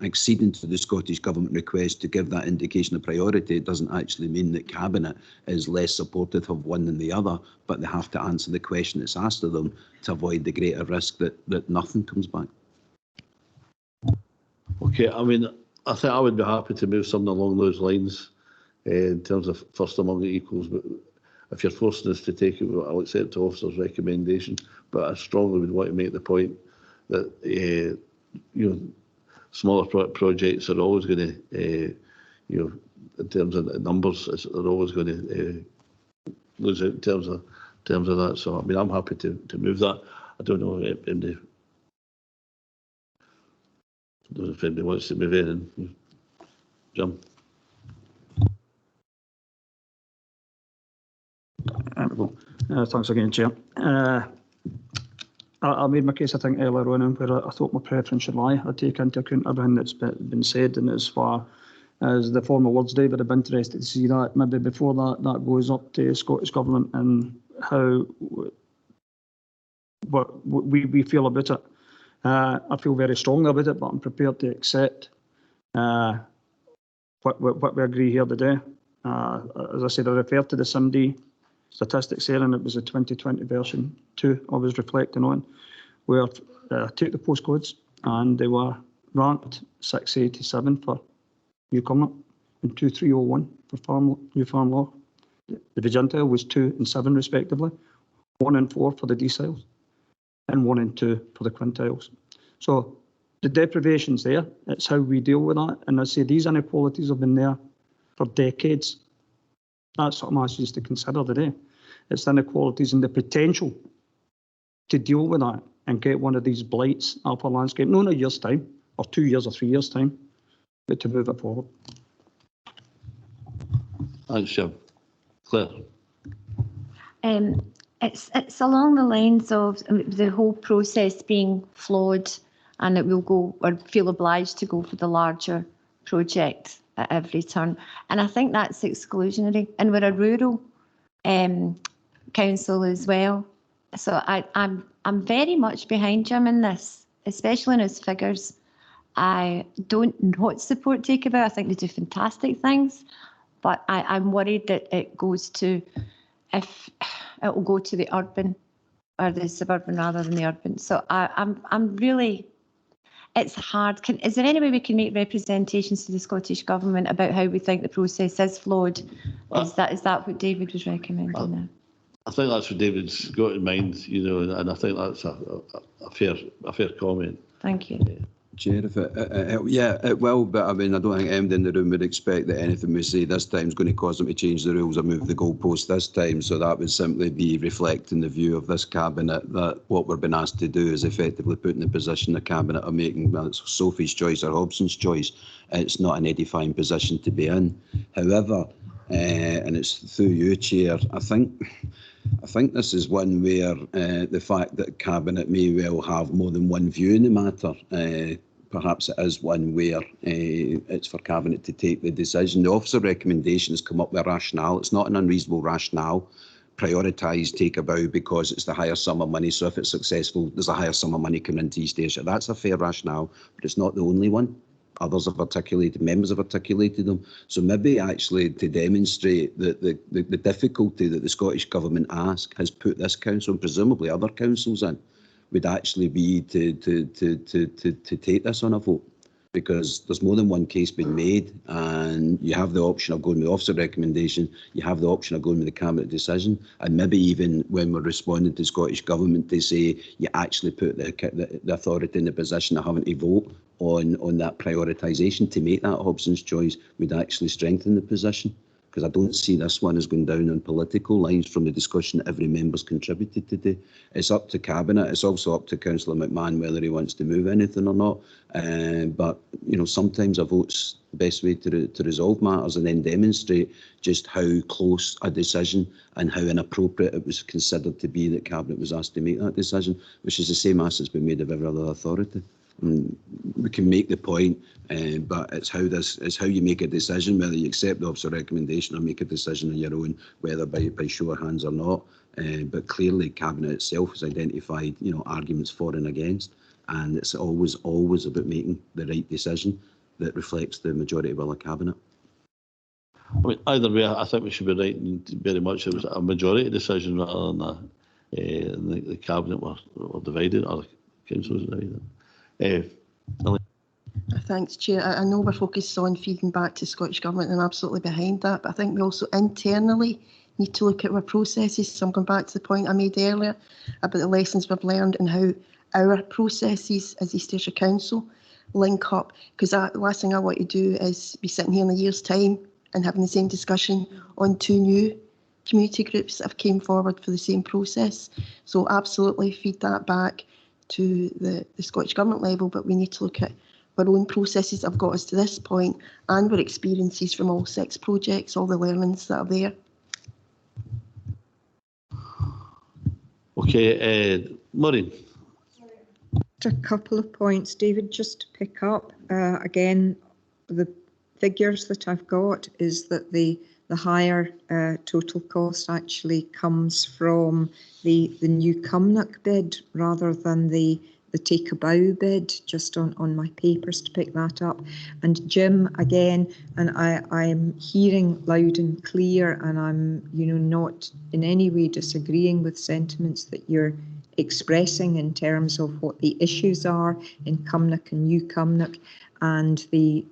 acceding to the Scottish Government request to give that indication of priority, it doesn't actually mean that Cabinet is less supportive of one than the other, but they have to answer the question that's asked of them to avoid the greater risk that nothing comes back. Okay, I mean, I think I would be happy to move something along those lines in terms of first among the equals, but if you're forcing us to take it, I'll accept the officer's recommendation, but I strongly would want to make the point that you know, smaller projects are always going to, you know, in terms of numbers, are always going to lose out in terms of that. So I mean, I'm happy to move that. I don't know if anybody wants to move in and jump. Thanks again, Chair. I made my case, I think, earlier on where I thought my preference should lie. I take into account everything that's been said, and as far as the formal words, David, I'd be interested to see that maybe before that goes up to Scottish Government and how what we feel about it. I feel very strongly about it, but I'm prepared to accept what we agree here today. As I said, I referred to the SIMD statistics there, and it was a 2020 version 2 I was reflecting on, where I took the postcodes and they were ranked 687 for Newcomer and 2301 for New Farm Law. The Vigentile was 2 and 7 respectively, 1 and 4 for the deciles, and 1 and 2 for the quintiles. So the deprivation's there, it's how we deal with that, and I say these inequalities have been there for decades. That's what I'm asking you to consider today. It's the inequalities and the potential to deal with that and get one of these blights off our landscape, not in a year's time, or 2 years or 3 years' time, but to move it forward. Thanks, Jim. Claire. It's along the lines of the whole process being flawed, and that we'll go or feel obliged to go for the larger project at every turn, and I think that's exclusionary, and we're a rural council as well, so I'm very much behind Jim in this, especially in his figures. I don't not support Takeabout. I think they do fantastic things, but I'm worried that it goes to, if it will go to the urban or the suburban rather than the urban. So I'm really. It's hard. Is there any way we can make representations to the Scottish Government about how we think the process is flawed? Is that what David was recommending there? I think that's what David's got in mind, you know, and I think that's a fair comment. Thank you. Chair, if it will, but I mean, I don't think anybody in the room would expect that anything we say this time is going to cause them to change the rules or move the goalpost this time. So that would simply be reflecting the view of this Cabinet that what we're being asked to do is effectively put in the position the Cabinet are making, well, it's Sophie's choice or Hobson's choice. It's not an edifying position to be in. However, and it's through you, Chair, I think I think this is one where the fact that Cabinet may well have more than one view in the matter, perhaps it is one where it's for Cabinet to take the decision. The officer recommendations come up with a rationale. It's not an unreasonable rationale. Prioritise take a bow because it's the higher sum of money. So if it's successful, there's a higher sum of money coming into East Ayrshire. That's a fair rationale, but it's not the only one. Others have articulated, members have articulated them. So maybe actually to demonstrate that the difficulty that the Scottish Government has put this council and presumably other councils in would actually be to take this on a vote. Because there's more than one case being made, and you have the option of going with the officer recommendation, you have the option of going with the Cabinet decision, and maybe even when we're responding to Scottish Government, they say you actually put the authority in the position of having to vote on that prioritisation to make that Hobson's choice would actually strengthen the position. Because I don't see this one as going down on political lines from the discussion that every member's contributed today. It's up to Cabinet. It's also up to Councillor McMahon whether he wants to move anything or not. But you know, sometimes a vote's the best way to resolve matters and then demonstrate just how close a decision and how inappropriate it was considered to be that Cabinet was asked to make that decision, which is the same ask that's been made of every other authority. We can make the point, but it's how you make a decision, whether you accept the officer recommendation or make a decision on your own, whether by show of hands or not. But clearly, Cabinet itself has identified, you know, arguments for and against, and it's always about making the right decision that reflects the majority will of Cabinet. I mean, either way, I think we should be writing very much it was a majority decision rather than the Cabinet were divided or the council was divided. Thanks, Chair. I know we're focused on feeding back to Scottish Government and I'm absolutely behind that, but I think we also internally need to look at our processes. So I'm going back to the point I made earlier about the lessons we've learned and how our processes as East Ayrshire Council link up. Because the last thing I want to do is be sitting here in a year's time and having the same discussion on two new community groups that have came forward for the same process. So absolutely feed that back to the Scottish Government level, but we need to look at our own processes that have got us to this point and our experiences from all 6 projects, all the learnings that are there. Okay, Maureen. A couple of points, David, just to pick up. Again, the figures that I've got is that the higher total cost actually comes from the new Cumnock bid rather than the take a bow bid, just on my papers to pick that up. And Jim, again, and I'm hearing loud and clear, and I'm not in any way disagreeing with sentiments that you're expressing in terms of what the issues are in Cumnock and New Cumnock and the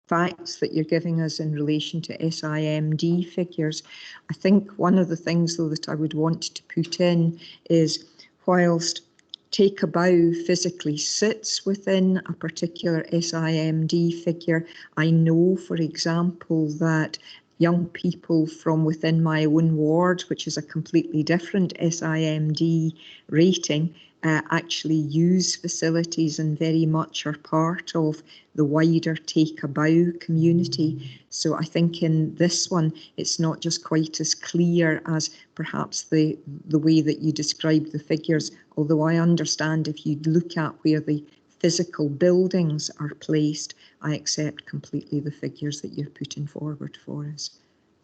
facts that you're giving us in relation to SIMD figures. I think one of the things, though, that I would want to put in is whilst take a bow physically sits within a particular SIMD figure, I know, for example, that young people from within my own ward, which is a completely different SIMD rating, actually use facilities and very much are part of the wider Take a Bow community. So I think in this one, it's not just quite as clear as perhaps the way that you described the figures, although I understand if you look at where the physical buildings are placed, I accept completely the figures that you're putting forward for us.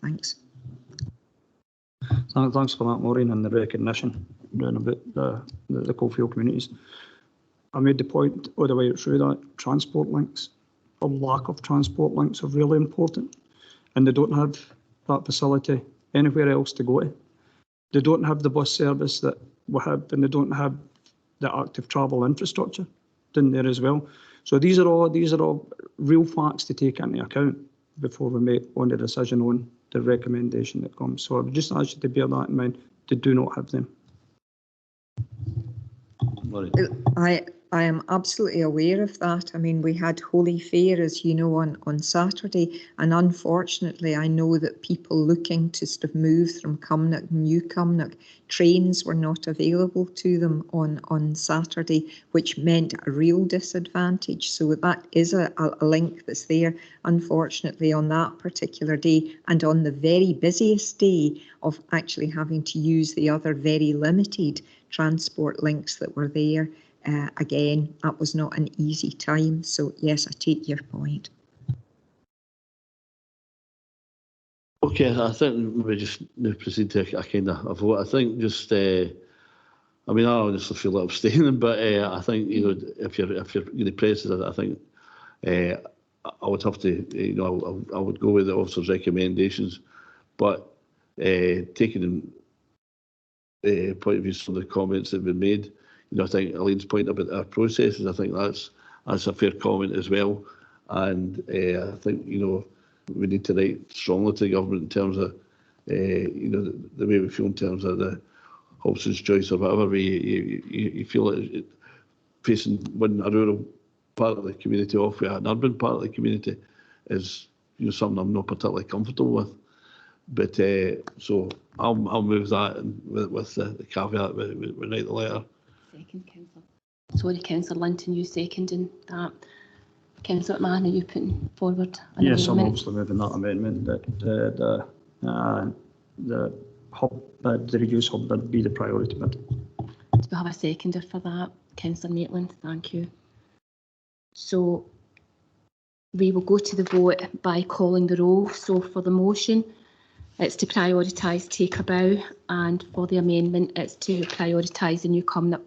Thanks. Thanks for that, Maureen, and the recognition round about the coalfield communities. I made the point all the way through that transport links or lack of transport links are really important, and they don't have that facility anywhere else to go to. They don't have the bus service that we have, and they don't have the active travel infrastructure in there as well. So these are all real facts to take into account before we make on the decision on the recommendation that comes. So I would just ask you to bear that in mind. They do not have them. I am absolutely aware of that. I mean, we had Holy Fair, as you know, on Saturday, and unfortunately, I know that people looking to sort of move from Cumnock, New Cumnock, trains were not available to them on Saturday, which meant a real disadvantage. So that is a link that's there, unfortunately, on that particular day, and on the very busiest day of actually having to use the other very limited transport links that were there. Again, that was not an easy time. So yes, I take your point. Okay, I think we just proceed to a kind of a vote. I think just, I mean, I honestly feel like abstaining, but I think, you know, if you're going to press it, I think I would have to, you know, I would go with the officer's recommendations, but taking in point of view some of the comments that have been made, you know, I think Elaine's point about our processes, I think that's a fair comment as well, and I think, you know, we need to write strongly to the government in terms of, you know, the way we feel in terms of the Hobson's choice or whatever way you feel it facing when a rural part of the community off with an urban part of the community is, you know, something I'm not particularly comfortable with. But so I'll move that with the caveat we write the letter. Second, Councillor. Sorry, Councillor Linton, you seconding that. Councillor McMahon, are you putting forward an Yes, I'm amendment? obviously moving that amendment that the hub, the reduced hub bid be the priority bid. Do we have a seconder for that? Councillor Maitland, thank you. So we will go to the vote by calling the roll. So for the motion, it's to prioritise Take a Bow, and for the amendment, it's to prioritise the New Cumnock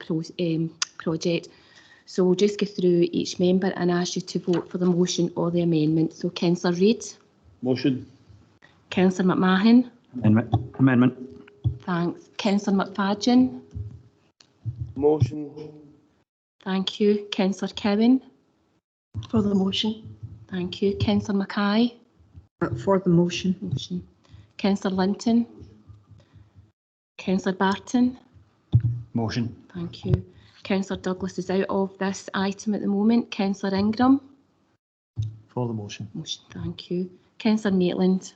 project. So we'll just go through each member and ask you to vote for the motion or the amendment. So Councillor Reid. Motion. Councillor McMahon. Amendment. Thanks. Councillor McFadden. Motion. Thank you. Councillor Cowan. For the motion. Thank you. Councillor Mackay. For the motion. Councillor Linton. Councillor Barton. Motion. Thank you. Councillor Douglas is out of this item at the moment. Councillor Ingram. For the motion. Thank you. Councillor Maitland.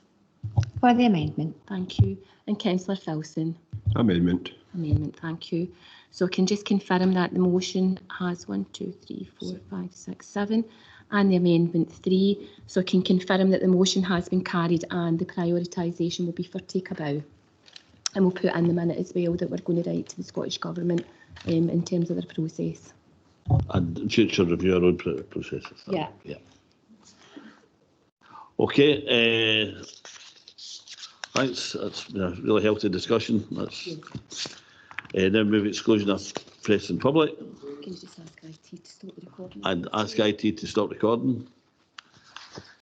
For the amendment. Thank you. And Councillor Filson. Amendment. Amendment, thank you. So I can just confirm that the motion has 1, 2, 3, 4, 5, 6, 7 and the amendment 3. So I can confirm that the motion has been carried and the prioritisation will be for Take a Bow. And we'll put in the minute as well that we're going to write to the Scottish Government in terms of their process. And future review our own processes. Yeah. Okay, thanks. That's been a really healthy discussion. That's then move exclusion of press and public. Can you just ask IT to stop the recording? And ask IT to stop recording.